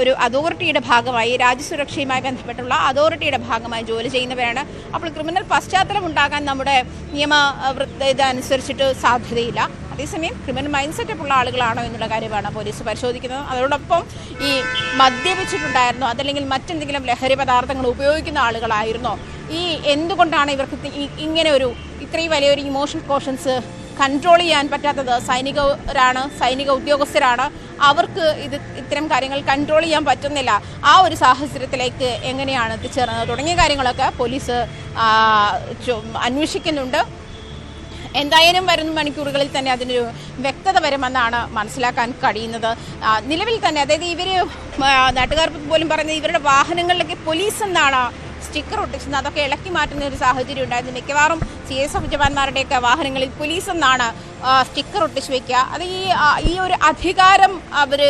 ഒരു അതോറിറ്റിയുടെ ഭാഗമായി, രാജ്യസുരക്ഷയുമായി ബന്ധപ്പെട്ടുള്ള അതോറിറ്റിയുടെ ഭാഗമായി ജോലി ചെയ്യുന്നവരാണ്. അപ്പോൾ ക്രിമിനൽ പശ്ചാത്തലം ഉണ്ടാകാൻ നമ്മുടെ നിയമ ഇതനുസരിച്ചിട്ട് സാധ്യതയില്ല. അതേസമയം ക്രിമിനൽ മൈൻഡ് സെറ്റപ്പ് ഉള്ള ആളുകളാണോ എന്നുള്ള കാര്യമാണ് പോലീസ് പരിശോധിക്കുന്നത്. അതോടൊപ്പം ഈ മദ്യപിച്ചിട്ടുണ്ടായിരുന്നോ, അതല്ലെങ്കിൽ മറ്റെന്തെങ്കിലും ലഹരി പദാർത്ഥങ്ങൾ ഉപയോഗിക്കുന്ന ആളുകളായിരുന്നോ, എന്തുകൊണ്ടാണ് ഇവർക്ക് ഇങ്ങനെ ഇത്രയും വലിയൊരു ഇമോഷണൽ കോഷൻസ് കൺട്രോൾ ചെയ്യാൻ പറ്റാത്തത്? സൈനിക ഉദ്യോഗസ്ഥരാണ്, അവർക്ക് ഇത്തരം കാര്യങ്ങൾ കൺട്രോൾ ചെയ്യാൻ പറ്റുന്നില്ല. ആ ഒരു സാഹചര്യത്തിലേക്ക് എങ്ങനെയാണ് എത്തിച്ചേർന്നത് തുടങ്ങിയ കാര്യങ്ങളൊക്കെ പോലീസ് അന്വേഷിക്കുന്നുണ്ട്. എന്തായാലും വരുന്ന മണിക്കൂറുകളിൽ തന്നെ അതിനൊരു വ്യക്തത വരുമെന്നാണ് മനസ്സിലാക്കാൻ കഴിയുന്നത്. നിലവിൽ തന്നെ, അതായത് ഇവർ നാട്ടുകാർ പോലും പറയുന്നത് ഇവരുടെ വാഹനങ്ങളിലേക്ക് പോലീസ് എന്നാണ് സ്റ്റിക്കർ ഒട്ടിച്ചത്. അതൊക്കെ ഇളക്കി മാറ്റുന്ന ഒരു സാഹചര്യം ഉണ്ടായിരുന്നു. മിക്കവാറും CSF ജവാന്മാരുടെയൊക്കെ വാഹനങ്ങളിൽ പോലീസ് എന്നാണ് സ്റ്റിക്കർ ഒട്ടിച്ച് വയ്ക്കുക. അത് ഈ ഒരു അധികാരം അവർ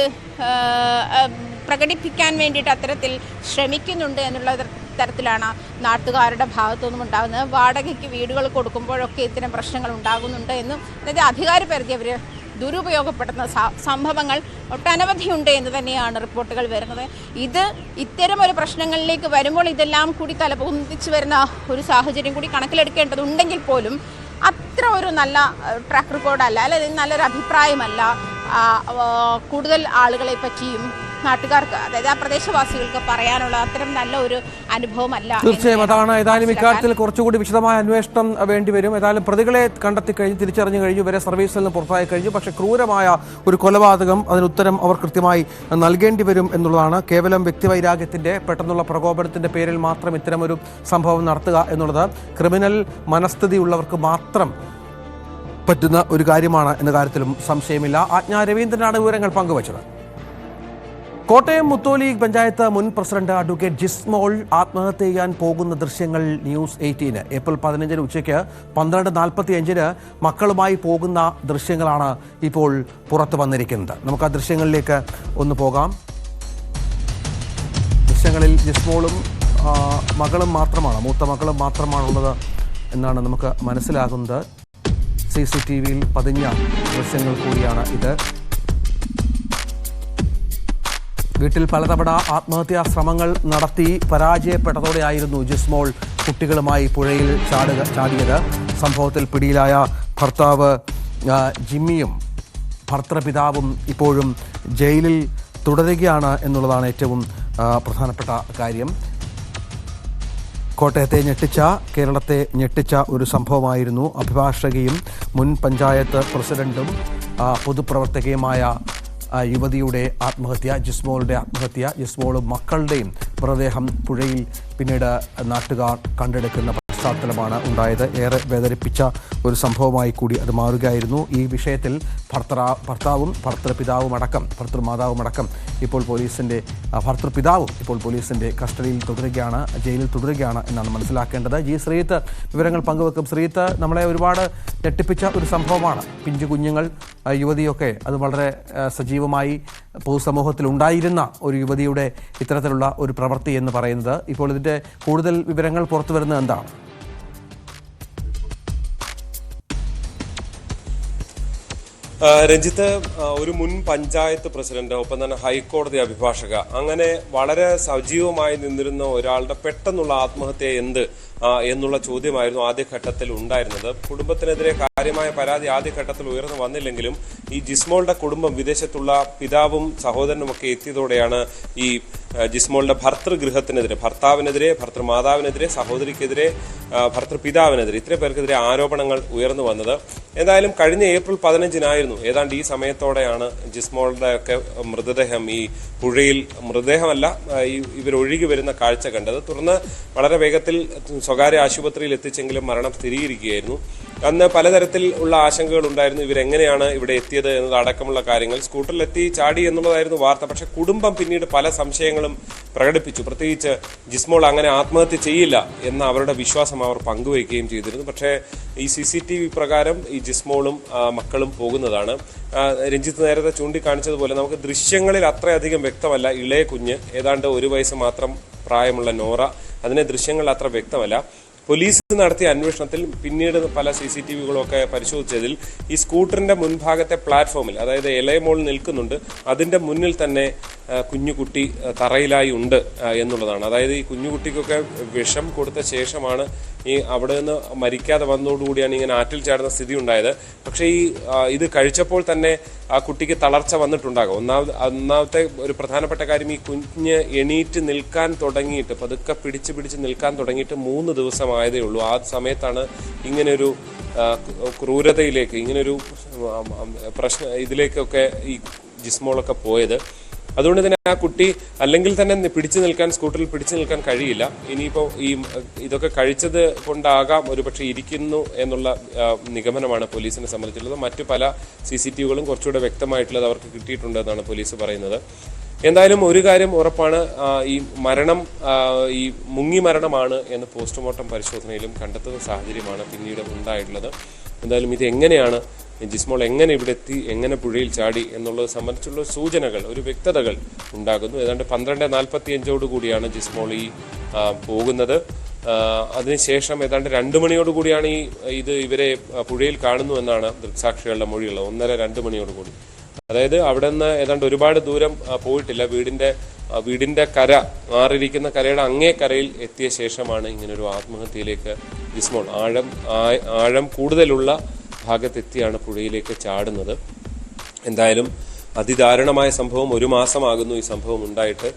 പ്രകടിപ്പിക്കാൻ വേണ്ടിയിട്ട് അത്തരത്തിൽ ശ്രമിക്കുന്നുണ്ട് എന്നുള്ള തരത്തിലാണ് നാട്ടുകാരുടെ ഭാഗത്തുനിന്നും ഉണ്ടാകുന്നത്. വാടകയ്ക്ക് വീടുകൾ കൊടുക്കുമ്പോഴൊക്കെ ഇത്തരം പ്രശ്നങ്ങൾ ഉണ്ടാകുന്നുണ്ട് എന്നും, അതായത് അധികാരപരിധി അവർ ദുരുപയോഗപ്പെടുത്തുന്ന സംഭവങ്ങൾ ഒട്ടനവധിയുണ്ട് എന്ന് തന്നെയാണ് റിപ്പോർട്ടുകൾ വരുന്നത്. ഇത്തരം ഒരു പ്രശ്നങ്ങളിലേക്ക് വരുമ്പോൾ ഇതെല്ലാം കൂടി തലപൊന്തിച്ച് വരുന്ന ഒരു സാഹചര്യം കൂടി കണക്കിലെടുക്കേണ്ടതുണ്ടെങ്കിൽ പോലും അത്ര ഒരു നല്ല ട്രാക്ക് റെക്കോർഡല്ല, അല്ലെങ്കിൽ നല്ലൊരു അഭിപ്രായമല്ല കൂടുതൽ ആളുകളെ പറ്റിയും നാട്ടുകാർക്ക്, അതായത് ആ പ്രദേശവാസികൾക്ക് പറയാനുള്ള അത്തരം നല്ല ഒരു അനുഭവമല്ല. തീർച്ചയായും അതാണ്. ഏതായാലും ഇക്കാര്യത്തിൽ കുറച്ചുകൂടി വിശദമായ അന്വേഷണം വേണ്ടിവരും. ഏതായാലും പ്രതികളെ കണ്ടെത്തി കഴിഞ്ഞു, തിരിച്ചറിഞ്ഞു കഴിഞ്ഞു, ഇവരെ സർവീസിൽ നിന്ന് പുറത്തായി കഴിഞ്ഞു. പക്ഷേ ക്രൂരമായ ഒരു കൊലപാതകം, അതിനുത്തരം അവർ കൃത്യമായി നൽകേണ്ടി വരും എന്നുള്ളതാണ്. കേവലം വ്യക്തിവൈരാഗ്യത്തിന്റെ പെട്ടെന്നുള്ള പ്രകോപനത്തിന്റെ പേരിൽ മാത്രം ഇത്തരമൊരു സംഭവം നടത്തുക എന്നുള്ളത് ക്രിമിനൽ മനസ്ഥിതിയുള്ളവർക്ക് മാത്രം പറ്റുന്ന ഒരു കാര്യമാണ് എന്ന കാര്യത്തിലും സംശയമില്ല. ആജ്ഞ രവീന്ദ്രനാണ് വിവരങ്ങൾ പങ്കുവച്ചത്. കോട്ടയം മുത്തോലി പഞ്ചായത്ത് മുൻ പ്രസിഡന്റ് അഡ്വക്കേറ്റ് ജിസ്മോൾ ആത്മഹത്യ ചെയ്യാൻ പോകുന്ന ദൃശ്യങ്ങൾ ന്യൂസ് 18 ഏപ്രിൽ 15 ഉച്ചയ്ക്ക് 12:45 മക്കളുമായി പോകുന്ന ദൃശ്യങ്ങളാണ് ഇപ്പോൾ പുറത്തു വന്നിരിക്കുന്നത്. നമുക്ക് ആ ദൃശ്യങ്ങളിലേക്ക് ഒന്ന് പോകാം. ദൃശ്യങ്ങളിൽ ജിസ്മോളും മകളും മാത്രമാണ്, മൂത്ത മകളും മാത്രമാണുള്ളത് എന്നാണ് നമുക്ക് മനസ്സിലാകുന്നത്. CCTVയിൽ പതിഞ്ഞ ദൃശ്യങ്ങൾ കൂടിയാണ് ഇത്. വീട്ടിൽ പലതവണ ആത്മഹത്യാ ശ്രമങ്ങൾ നടത്തി പരാജയപ്പെട്ടതോടെയായിരുന്നു ജിസ്മോൾ കുട്ടികളുമായി പുഴയിൽ ചാടിയത്. സംഭവത്തിൽ പിടിയിലായ ഭർത്താവ് ജിമ്മിയും ഭർത്തൃപിതാവും ഇപ്പോഴും ജയിലിൽ തുടരുകയാണ് എന്നുള്ളതാണ് ഏറ്റവും പ്രധാനപ്പെട്ട കാര്യം. കോട്ടയത്തെ കേരളത്തെ ഞെട്ടിച്ച ഒരു സംഭവമായിരുന്നു. അഭിഭാഷകയും മുൻ പഞ്ചായത്ത് പ്രസിഡന്റും പൊതുപ്രവർത്തകയുമായ യുവതിയുടെ ആത്മഹത്യ, ജിസ്മോളുടെ ആത്മഹത്യ. ജിസ്മോളും മക്കളുടെയും മൃതദേഹം പുഴയിൽ പിന്നീട് നാട്ടുകാർ കണ്ടെടുക്കുന്ന പശ്ചാത്തലമാണ് ഉണ്ടായത്. ഏറെ വേദനിപ്പിച്ച ഒരു സംഭവമായി കൂടി അത് മാറുകയായിരുന്നു. ഈ വിഷയത്തിൽ ഭർത്താവും ഭർത്തൃമാതാവുമടക്കം ഇപ്പോൾ പോലീസിന്റെ കസ്റ്റഡിയിൽ തുടരുകയാണ്, ജയിലിൽ തുടരുകയാണ് എന്നാണ് മനസ്സിലാക്കേണ്ടത്. ജി ശ്രീത്ത് വിവരങ്ങൾ പങ്കുവെക്കും. ശ്രീത്ത്, നമ്മളെ ഒരുപാട് ഞെട്ടിപ്പിച്ച ഒരു സംഭവമാണ്. പിഞ്ചു കുഞ്ഞുങ്ങൾ, യുവതിയൊക്കെ അത് വളരെ സജീവമായി പൊതുസമൂഹത്തിൽ ഉണ്ടായിരുന്ന ഒരു യുവതിയുടെ ഇത്തരത്തിലുള്ള ഒരു പ്രവൃത്തി എന്ന് പറയുന്നത്. ഇപ്പോൾ ഇതിൻ്റെ കൂടുതൽ വിവരങ്ങൾ പുറത്തു വരുന്നത് എന്താണ്? രഞ്ജിത്ത്, ഒരു മുൻ പഞ്ചായത്ത് പ്രസിഡന്റ്, ഒപ്പം തന്നെ ഹൈക്കോടതി അഭിഭാഷക, അങ്ങനെ വളരെ സജീവമായി നിന്നിരുന്ന ഒരാളുടെ പെട്ടെന്നുള്ള ആത്മഹത്യ എന്നുള്ള ചോദ്യമായിരുന്നു ആദ്യഘട്ടത്തിൽ ഉണ്ടായിരുന്നത്. കുടുംബത്തിനെതിരെ കാര്യമായ പരാതി ആദ്യഘട്ടത്തിൽ ഉയർന്നു വന്നില്ലെങ്കിലും ഈ ജിസ്മോളുടെ കുടുംബം, വിദേശത്തുള്ള പിതാവും സഹോദരനും ഒക്കെ എത്തിയതോടെയാണ് ഈ ജിസ്മോളുടെ ഭർത്തൃഗൃഹത്തിനെതിരെ, ഭർത്താവിനെതിരെ, ഭർത്തൃമാതാവിനെതിരെ, സഹോദരിക്കെതിരെ, ഭർത്തൃപിതാവിനെതിരെ, ഇത്രയും പേർക്കെതിരെ ആരോപണങ്ങൾ ഉയർന്നു വന്നത്. എന്തായാലും കഴിഞ്ഞ ഏപ്രിൽ 15 ഏതാണ്ട് ഈ സമയത്തോടെയാണ് ജിസ്മോളുടെ ഒക്കെ മൃതദേഹം ഈ പുഴയിൽ, മൃതദേഹമല്ല, ഇവരൊഴുകി വരുന്ന കാഴ്ച കണ്ടത്. തുടർന്ന് വളരെ വേഗത്തിൽ സ്വകാര്യ ആശുപത്രിയിൽ എത്തിച്ചെങ്കിലും മരണം സ്ഥിരീകരിക്കുകയായിരുന്നു. അന്ന് പലതരത്തിൽ ഉള്ള ആശങ്കകൾ ഉണ്ടായിരുന്നു. ഇവരെങ്ങനെയാണ് ഇവിടെ എത്തിയത് എന്നതടക്കമുള്ള കാര്യങ്ങൾ. സ്കൂട്ടറിലെത്തി ചാടി എന്നുള്ളതായിരുന്നു വാർത്ത. പക്ഷെ കുടുംബം പിന്നീട് പല സംശയങ്ങളും പ്രകടിപ്പിച്ചു. പ്രത്യേകിച്ച് ജിസ്മോൾ അങ്ങനെ ആത്മഹത്യ ചെയ്യില്ല എന്ന അവരുടെ വിശ്വാസം അവർ പങ്കുവയ്ക്കുകയും ചെയ്തിരുന്നു. പക്ഷേ ഈ CCTV പ്രകാരം ഈ ജിസ്മോളും മക്കളും പോകുന്നതാണ്. രഞ്ജിത്ത് നേരത്തെ ചൂണ്ടിക്കാണിച്ചതുപോലെ നമുക്ക് ദൃശ്യങ്ങളിൽ അത്രയധികം വ്യക്തമല്ല. ഇളയ കുഞ്ഞ്, ഏതാണ്ട് 1 വയസ്സ് മാത്രം പ്രായമുള്ള നോറ, അതിനെ ദൃശ്യങ്ങൾ അത്ര വ്യക്തമല്ല. പോലീസ് നടത്തിയ അന്വേഷണത്തിൽ പിന്നീട് പല CCTVകളൊക്കെ പരിശോധിച്ചതിൽ ഈ സ്കൂട്ടറിന്റെ മുൻഭാഗത്തെ പ്ലാറ്റ്ഫോമിൽ, അതായത് ഇളയമോൾ നിൽക്കുന്നുണ്ട്, അതിന്റെ മുന്നിൽ തന്നെ കുഞ്ഞുകുട്ടി തറയിലായി ഉണ്ട് എന്നുള്ളതാണ്. അതായത് ഈ കുഞ്ഞുകുട്ടിക്കൊക്കെ വിഷം കൊടുത്ത ശേഷമാണ് ഈ അവിടെ നിന്ന് മരിക്കാതെ വന്നതോടുകൂടിയാണ് ഇങ്ങനെ ആറ്റിൽ ചാടുന്ന സ്ഥിതി ഉണ്ടായത്. പക്ഷേ ഇത് കഴിച്ചപ്പോൾ തന്നെ ആ കുട്ടിക്ക് തളർച്ച വന്നിട്ടുണ്ടാകും. ഒന്നാമത്തെ ഒരു പ്രധാനപ്പെട്ട കാര്യം, ഈ കുഞ്ഞ് എണീറ്റ് നിൽക്കാൻ തുടങ്ങിയിട്ട്, പതുക്കെ പിടിച്ച് നിൽക്കാൻ തുടങ്ങിയിട്ട് 3 ദിവസമായതേ ഉള്ളൂ. ആ സമയത്താണ് ഇങ്ങനെയൊരു ക്രൂരതയിലേക്ക്, ഇങ്ങനൊരു ഇതിലേക്കൊക്കെ ഈ ജിസ്മോളൊക്കെ പോയത്. അതുകൊണ്ട് തന്നെ ആ കുട്ടി അല്ലെങ്കിൽ തന്നെ സ്കൂട്ടറിൽ പിടിച്ചു നിൽക്കാൻ കഴിയില്ല. ഇനിയിപ്പോൾ ഇതൊക്കെ കഴിച്ചത് കൊണ്ടാകാം ഒരുപക്ഷെ ഇരിക്കുന്നു എന്നുള്ള നിഗമനമാണ് പോലീസിനെ സംബന്ധിച്ചുള്ളത്. മറ്റു പല CCTVകളും കുറച്ചുകൂടെ വ്യക്തമായിട്ടുള്ളത് അവർക്ക് കിട്ടിയിട്ടുണ്ടെന്നാണ് പോലീസ് പറയുന്നത്. എന്തായാലും ഒരു കാര്യം ഉറപ്പാണ്, ഈ മരണം ഈ മുങ്ങി മരണമാണ് എന്ന് പോസ്റ്റ്മോർട്ടം പരിശോധനയിലും കണ്ടെത്തുന്ന സാഹചര്യമാണ് പിന്നീട് ഉണ്ടായിട്ടുള്ളത്. എന്തായാലും ഇത് എങ്ങനെയാണ്, ജിസ്മോൾ എങ്ങനെ ഇവിടെ എത്തി, എങ്ങനെ പുഴയിൽ ചാടി എന്നുള്ളത് സംബന്ധിച്ചുള്ള സൂചനകൾ, ഒരു വ്യക്തതകൾ ഉണ്ടാകുന്നു. ഏതാണ്ട് 12:45 ജിസ്മോൾ പോകുന്നത്. അതിനുശേഷം ഏതാണ്ട് 2 മണിയോടുകൂടിയാണ് ഇവരെ പുഴയിൽ കാണുന്നു എന്നാണ് ദൃക്സാക്ഷികളുടെ മൊഴിയുള്ളത്. 1:30-2 മണിയോടുകൂടി. അതായത് അവിടെ നിന്ന് ഏതാണ്ട് ഒരുപാട് ദൂരം പോയിട്ടില്ല. വീടിന്റെ കര, മാറിയിരിക്കുന്ന കരയുടെ അങ്ങേ കരയിൽ എത്തിയ ശേഷമാണ് ഇങ്ങനൊരു ആത്മഹത്യയിലേക്ക് ജിസ്മോൾ ആഴം കൂടുതലുള്ള ഭാഗത്തെത്തിയാണ് പുഴയിലേക്ക് ചാടുന്നത്. എന്തായാലും അതിദാരുണമായ സംഭവം. 1 മാസമാകുന്നു ഈ സംഭവം ഉണ്ടായിട്ട്.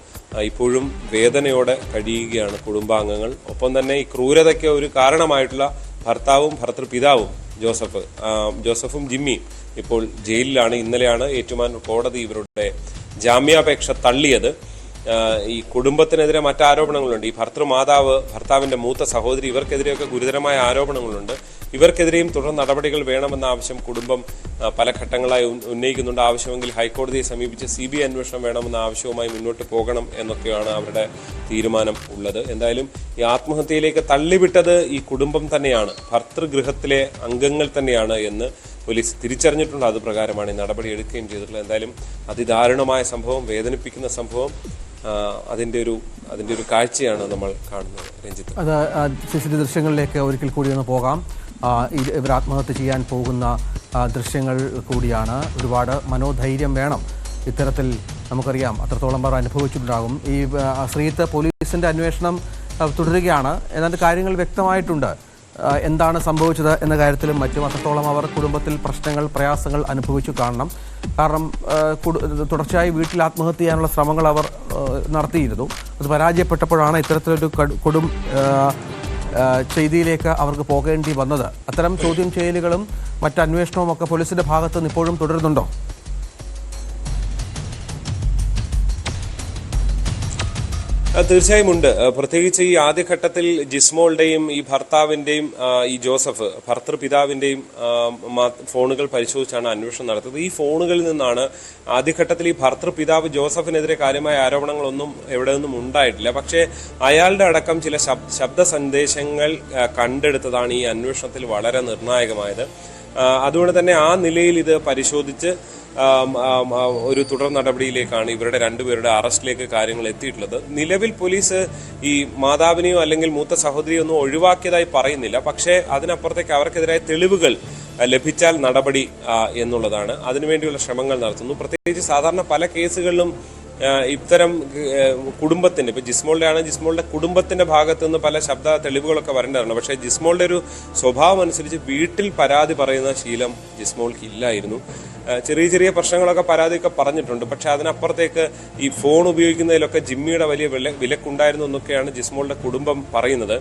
ഇപ്പോഴും വേദനയോടെ കഴിയുകയാണ് കുടുംബാംഗങ്ങൾ. ഒപ്പം തന്നെ ഈ ക്രൂരതയ്ക്ക് ഒരു കാരണമായിട്ടുള്ള ഭർത്താവും ഭർത്തൃപിതാവും ജോസഫും ജിമ്മിയും ഇപ്പോൾ ജയിലിലാണ്. ഇന്നലെയാണ് ഏറ്റുമാനൂർ കോടതി ഇവരുടെ ജാമ്യാപേക്ഷ തള്ളിയത്. ഈ കുടുംബത്തിനെതിരെ മറ്റാരോപണങ്ങളുണ്ട്. ഈ ഭർത്താവിന്റെ മൂത്ത സഹോദരി, ഇവർക്കെതിരെയൊക്കെ ഗുരുതരമായ ആരോപണങ്ങളുണ്ട്. ഇവർക്കെതിരെയും തുടർ നടപടികൾ വേണമെന്ന ആവശ്യം കുടുംബം പല ഘട്ടങ്ങളായി ഉന്നയിക്കുന്നുണ്ട്. ആവശ്യമെങ്കിൽ ഹൈക്കോടതിയെ സമീപിച്ച് CBI അന്വേഷണം വേണമെന്ന ആവശ്യവുമായി മുന്നോട്ട് പോകണം എന്നൊക്കെയാണ് അവരുടെ തീരുമാനം ഉള്ളത്. എന്തായാലും ഈ ആത്മഹത്യയിലേക്ക് തള്ളിവിട്ടത് ഈ കുടുംബം തന്നെയാണ്, ഭർതൃഗൃഹത്തിലെ അംഗങ്ങൾ തന്നെയാണ് എന്ന് പോലീസ് തിരിച്ചറിഞ്ഞിട്ടുണ്ട്. അത് പ്രകാരമാണ് ഈ നടപടി എടുക്കുകയും ചെയ്തിട്ടുള്ളത്. എന്തായാലും അതിദാരുണമായ സംഭവം, വേദനിപ്പിക്കുന്ന സംഭവം, അതിന്റെ ഒരു കാഴ്ചയാണ് നമ്മൾ കാണുന്നത്. രഞ്ജിത്ത്, അത് CCTV ദൃശ്യങ്ങളിലേക്ക് ഒരിക്കൽ കൂടി ഒന്ന് പോകാം. ഇവർ ആത്മഹത്യ ചെയ്യാൻ പോകുന്ന ദൃശ്യങ്ങൾ കൂടിയാണ്. ഒരുപാട് മനോധൈര്യം വേണം ഇത്തരത്തിൽ. നമുക്കറിയാം അത്രത്തോളം പേർ അനുഭവിച്ചിട്ടുണ്ടാകും. ഈ ശ്രീത്ത് പോലീസിന്റെ അന്വേഷണം തുടരുകയാണ്. ഏതാണ്ട് കാര്യങ്ങൾ വ്യക്തമായിട്ടുണ്ട്. എന്താണ് സംഭവിച്ചത് എന്ന കാര്യത്തിലും മറ്റും അത്രത്തോളം അവർ കുടുംബത്തിൽ പ്രശ്നങ്ങൾ, പ്രയാസങ്ങൾ അനുഭവിച്ചു കാണണം. കാരണം തുടർച്ചയായി വീട്ടിൽ ആത്മഹത്യ ചെയ്യാനുള്ള ശ്രമങ്ങൾ അവർ നടത്തിയിരുന്നു. അത് പരാജയപ്പെട്ടപ്പോഴാണ് ഇത്തരത്തിലൊരു കൊടും ചെയ്തിയിലേക്ക് അവർക്ക് പോകേണ്ടി വന്നത്. അത്തരം ചോദ്യം ചെയ്യലുകളും മറ്റ് അന്വേഷണവും ഒക്കെ പോലീസിന്റെ ഭാഗത്ത് നിന്ന് ഇപ്പോഴും തുടരുന്നുണ്ടോ? തീർച്ചയായും ഉണ്ട്. പ്രത്യേകിച്ച് ഈ ആദ്യഘട്ടത്തിൽ ജിസ്മോളുടെയും ഈ ഭർത്താവിന്റെയും ഈ ജോസഫ് ഭർത്തൃപിതാവിന്റെയും ഫോണുകൾ പരിശോധിച്ചാണ് അന്വേഷണം നടത്തിയത്. ഈ ഫോണുകളിൽ നിന്നാണ് ആദ്യഘട്ടത്തിൽ ഈ ഭർത്തൃപിതാവ് ജോസഫിനെതിരെ കാര്യമായ ആരോപണങ്ങളൊന്നും എവിടെ നിന്നും ഉണ്ടായിട്ടില്ല. പക്ഷേ അയാളുടെ അടക്കം ചില ശബ്ദ സന്ദേശങ്ങൾ കണ്ടെടുത്തതാണ് ഈ അന്വേഷണത്തിൽ വളരെ നിർണായകമായത്. അതുകൊണ്ട് തന്നെ ആ നിലയിൽ ഇത് പരിശോധിച്ച് ഒരു തുടർ നടപടിയിലേക്കാണ് ഇവരുടെ രണ്ടുപേരുടെ അറസ്റ്റിലേക്ക് കാര്യങ്ങൾ എത്തിയിട്ടുള്ളത്. നിലവിൽ പോലീസ് ഈ മാതാവിനെയോ അല്ലെങ്കിൽ മൂത്ത സഹോദരിയോ ഒന്നും ഒഴിവാക്കിയതായി പറയുന്നില്ല. പക്ഷേ അതിനപ്പുറത്തേക്ക് അവർക്കെതിരായ തെളിവുകൾ ലഭിച്ചാൽ നടപടി എന്നുള്ളതാണ്. അതിനുവേണ്ടിയുള്ള ശ്രമങ്ങൾ നടത്തുന്നു. പ്രത്യേകിച്ച് സാധാരണ പല കേസുകളിലും ഇത്തരം കുടുംബത്തിന്റെ, ഇപ്പൊ ജിസ്മോളുടെ ആണ്, ജിസ്മോളുടെ കുടുംബത്തിന്റെ ഭാഗത്തു നിന്ന് പല ശബ്ദ തെളിവുകളൊക്കെ വരേണ്ടതാണ്. പക്ഷേ ജിസ്മോളുടെ ഒരു സ്വഭാവം അനുസരിച്ച് വീട്ടിൽ പരാതി പറയുന്ന ശീലം ജിസ്മോൾക്ക് ഇല്ലായിരുന്നു. ചെറിയ ചെറിയ പ്രശ്നങ്ങളൊക്കെ പരാതിയൊക്കെ പറഞ്ഞിട്ടുണ്ട്. പക്ഷെ അതിനപ്പുറത്തേക്ക് ഈ ഫോൺ ഉപയോഗിക്കുന്നതിലൊക്കെ ജിമ്മിയുടെ വലിയ വിലക്കുണ്ടായിരുന്നു എന്നൊക്കെയാണ് ജിസ്മോളുടെ കുടുംബം പറയുന്നത്.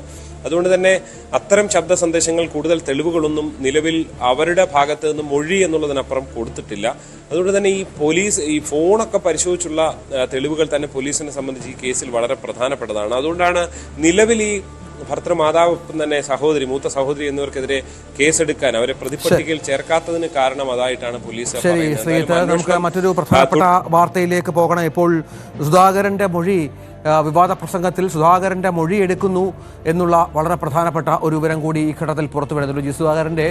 അതുകൊണ്ട് തന്നെ അത്തരം ശബ്ദ സന്ദേശങ്ങൾ, കൂടുതൽ തെളിവുകളൊന്നും നിലവിൽ അവരുടെ ഭാഗത്ത് നിന്ന് മൊഴി എന്നുള്ളതിനപ്പുറം കൊടുത്തിട്ടില്ല. അതുകൊണ്ട് തന്നെ ഈ പോലീസ് ഈ ഫോണൊക്കെ പരിശോധിച്ചുള്ള തെളിവുകൾ തന്നെ പോലീസിനെ സംബന്ധിച്ച് ഈ കേസിൽ വളരെ പ്രധാനപ്പെട്ടതാണ്. അതുകൊണ്ടാണ് നിലവിൽ ഈ ഭർത്തൃമാതാവൊപ്പം തന്നെ സഹോദരി, മൂത്ത സഹോദരി എന്നിവർക്കെതിരെ കേസെടുക്കാൻ അവരെ പ്രതിപട്ടികയിൽ ചേർക്കാത്തതിന് കാരണം അതായിട്ടാണ് പോലീസ്. ശരി ശ്രീജിത്ത്, നമുക്ക് മറ്റൊരു പ്രധാനപ്പെട്ട വാർത്തയിലേക്ക് പോകണം. ഇപ്പോൾ സുധാകരന്റെ മൊഴി, വിവാദ പ്രസംഗത്തിൽ സുധാകരന്റെ മൊഴി എടുക്കുന്നു എന്നുള്ള വളരെ പ്രധാനപ്പെട്ട ഒരു വിവരം കൂടി ഈ ഘട്ടത്തിൽ പുറത്തു വരുന്നുണ്ട്. ജി സുധാകരന്റെ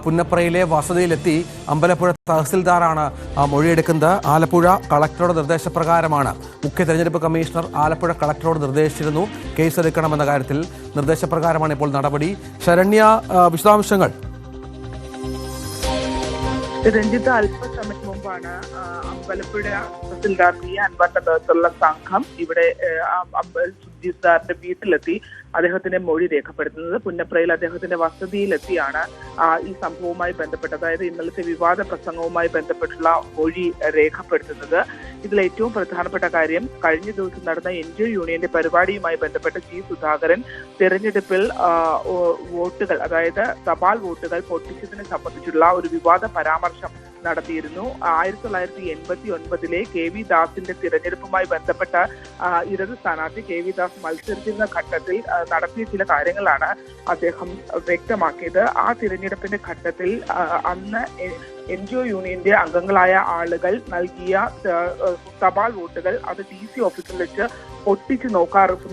പുന്നപ്രയിലെ വസതിയിലെത്തി അമ്പലപ്പുഴ തഹസിൽദാറാണ് മൊഴിയെടുക്കുന്നത്. ആലപ്പുഴ കളക്ടറുടെ നിർദ്ദേശപ്രകാരമാണ്. മുഖ്യ തെരഞ്ഞെടുപ്പ് കമ്മീഷണർ ആലപ്പുഴ കളക്ടറോട് നിർദ്ദേശിച്ചിരുന്നു കേസെടുക്കണമെന്ന കാര്യത്തിൽ. നിർദ്ദേശപ്രകാരമാണ് ഇപ്പോൾ നടപടി. ശരണ്യ, വിശദാംശങ്ങൾ. രഞ്ജിത്ത്, അല്പസമയം മുമ്പാണ് അമ്പലപ്പുഴ തഹസിൽദാർ അൻവറിന്റെ നേതൃത്വത്തിലുള്ള സംഘം ഇവിടെ സുജിസാറിന്റെ വീട്ടിലെത്തി അദ്ദേഹത്തിന്റെ മൊഴി രേഖപ്പെടുത്തുന്നത്. പുന്നപ്രയിൽ അദ്ദേഹത്തിന്റെ വസതിയിലെത്തിയാണ് ഈ സംഭവവുമായി ബന്ധപ്പെട്ട്, അതായത് ഇന്നലത്തെ വിവാദ പ്രസംഗവുമായി ബന്ധപ്പെട്ടുള്ള മൊഴി രേഖപ്പെടുത്തുന്നത്. ഇതിൽ ഏറ്റവും പ്രധാനപ്പെട്ട കാര്യം, കഴിഞ്ഞ ദിവസം നടന്ന NGO യൂണിയന്റെ പരിപാടിയുമായി ബന്ധപ്പെട്ട് ജി സുധാകരൻ തെരഞ്ഞെടുപ്പിൽ വോട്ടുകൾ, അതായത് തപാൽ വോട്ടുകൾ പൊട്ടിച്ചതിനെ സംബന്ധിച്ചുള്ള ഒരു വിവാദ പരാമർശം നടത്തിയിരുന്നു. 1989 KV ദാസിന്റെ തിരഞ്ഞെടുപ്പുമായി ബന്ധപ്പെട്ട ഇടത് സ്ഥാനാർത്ഥി KV ദാസ് മത്സരിച്ചിരുന്ന ഘട്ടത്തിൽ നടത്തിയ ചില കാര്യങ്ങളാണ് അദ്ദേഹം വ്യക്തമാക്കിയത്. ആ തിരഞ്ഞെടുപ്പിന്റെ ഘട്ടത്തിൽ അന്ന് NGO യൂണിയന്റെ അംഗങ്ങളായ ആളുകൾ നൽകിയ തപാൽ വോട്ടുകൾ അത് DC ഓഫീസിൽ വെച്ച് പൊട്ടിച്ച്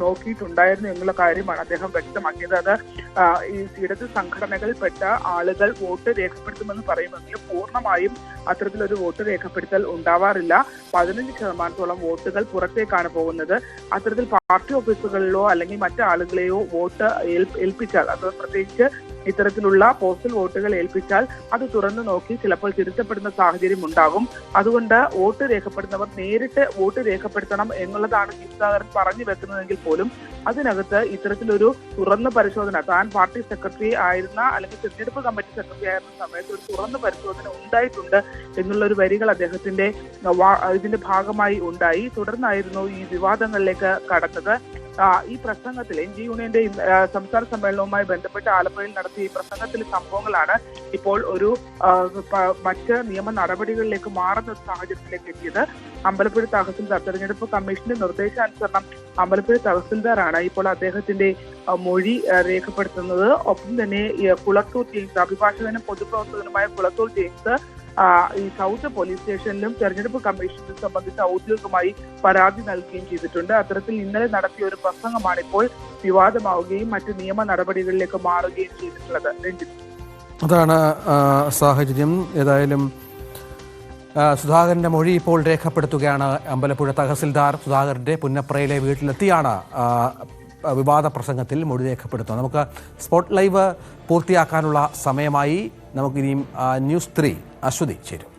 നോക്കിയിട്ടുണ്ടായിരുന്നു എന്നുള്ള കാര്യമാണ് അദ്ദേഹം വ്യക്തമാക്കിയത്. അത് ഈ ഇടത് സംഘടനകളിൽപ്പെട്ട ആളുകൾ വോട്ട് രേഖപ്പെടുത്തുമെന്ന് പറയുമെങ്കിലും പൂർണ്ണമായും അത്തരത്തിലൊരു വോട്ട് രേഖപ്പെടുത്തൽ ഉണ്ടാവാറില്ല. 15% വോട്ടുകൾ പുറത്തേക്കാണ് പോകുന്നത്. അത്തരത്തിൽ പാർട്ടി ഓഫീസുകളിലോ അല്ലെങ്കിൽ മറ്റാളുകളെയോ വോട്ട് ഏൽപ്പിച്ചാൽ, അത് പ്രത്യേകിച്ച് ഇത്തരത്തിലുള്ള പോസ്റ്റൽ വോട്ടുകൾ ഏൽപ്പിച്ചാൽ അത് തുറന്നു നോക്കി ചിലപ്പോൾ തിരുത്തപ്പെടുന്ന സാഹചര്യം ഉണ്ടാകും. അതുകൊണ്ട് വോട്ട് രേഖപ്പെടുത്തുന്നവർ നേരിട്ട് വോട്ട് രേഖപ്പെടുത്തണം എന്നുള്ളതാണ് സുധാകരൻ പറഞ്ഞു വെക്കുന്നതെങ്കിൽ പോലും അതിനകത്ത് ഇത്തരത്തിലൊരു തുറന്ന പരിശോധന, താൻ പാർട്ടി സെക്രട്ടറി ആയിരുന്ന അല്ലെങ്കിൽ തെരഞ്ഞെടുപ്പ് കമ്മിറ്റി സെക്രട്ടറി ആയിരുന്ന സമയത്ത് ഒരു തുറന്ന പരിശോധന ഉണ്ടായിട്ടുണ്ട് എന്നുള്ള ഒരു വരികൾ അദ്ദേഹത്തിന്റെ ഇതിന്റെ ഭാഗമായി ഉണ്ടായി. തുടർന്നായിരുന്നു ഈ വിവാദങ്ങളിലേക്ക് കടന്നത്. ഈ പ്രസംഗത്തിൽ NGO യൂണിയന്റെ സംസ്ഥാന സമ്മേളനവുമായി ബന്ധപ്പെട്ട് ആലപ്പുഴയിൽ നടത്തിയ ഈ പ്രസംഗത്തിലെ സംഭവങ്ങളാണ് ഇപ്പോൾ ഒരു മറ്റ് നിയമ നടപടികളിലേക്ക് മാറുന്ന സാഹചര്യത്തിലേക്ക് എത്തിയത്. അമ്പലപ്പുഴ തഹസിൽദാർ തെരഞ്ഞെടുപ്പ് കമ്മീഷന്റെ നിർദ്ദേശാനുസരണം അമ്പലപ്പുഴ തഹസിൽദാറാണ് ഇപ്പോൾ അദ്ദേഹത്തിന്റെ മൊഴി രേഖപ്പെടുത്തുന്നത്. ഒപ്പം തന്നെ കുളത്തൂർ ജെയിംസ്, അഭിഭാഷകനും പൊതുപ്രവർത്തകനുമായ കുളത്തൂർ ജെയിംസ് ഈ സൗത്ത് പോലീസ് സ്റ്റേഷനിലും തെരഞ്ഞെടുപ്പ് കമ്മീഷനും സംബന്ധിച്ച് ഔദ്യോഗികമായി പരാതി നൽകുകയും ചെയ്തിട്ടുണ്ട്. അത്തരത്തിൽ ഇന്നലെ നടത്തിയ ഒരു പ്രസംഗമാണ് ഇപ്പോൾ വിവാദമാവുകയും മറ്റ് നിയമ നടപടികളിലേക്ക് മാറുകയും ചെയ്തിട്ടുള്ളത്. രഞ്ജിത്ത്, അതാണ് സാഹചര്യം. ഏതായാലും സുധാകരന്റെ മൊഴി ഇപ്പോൾ രേഖപ്പെടുത്തുകയാണ് അമ്പലപ്പുഴ തഹസിൽദാർ. സുധാകരന്റെ പുന്നപ്രയിലെ വീട്ടിലെത്തിയാണ് വിവാദ പ്രസംഗത്തിൽ മൊഴി രേഖപ്പെടുത്തുന്നത്. നമുക്ക് സ്പോട്ട് ലൈവ് പൂർത്തിയാക്കാനുള്ള സമയമായി. നമുക്കിനിയും ന്യൂസ് 3 അശ്വതി ചേരും.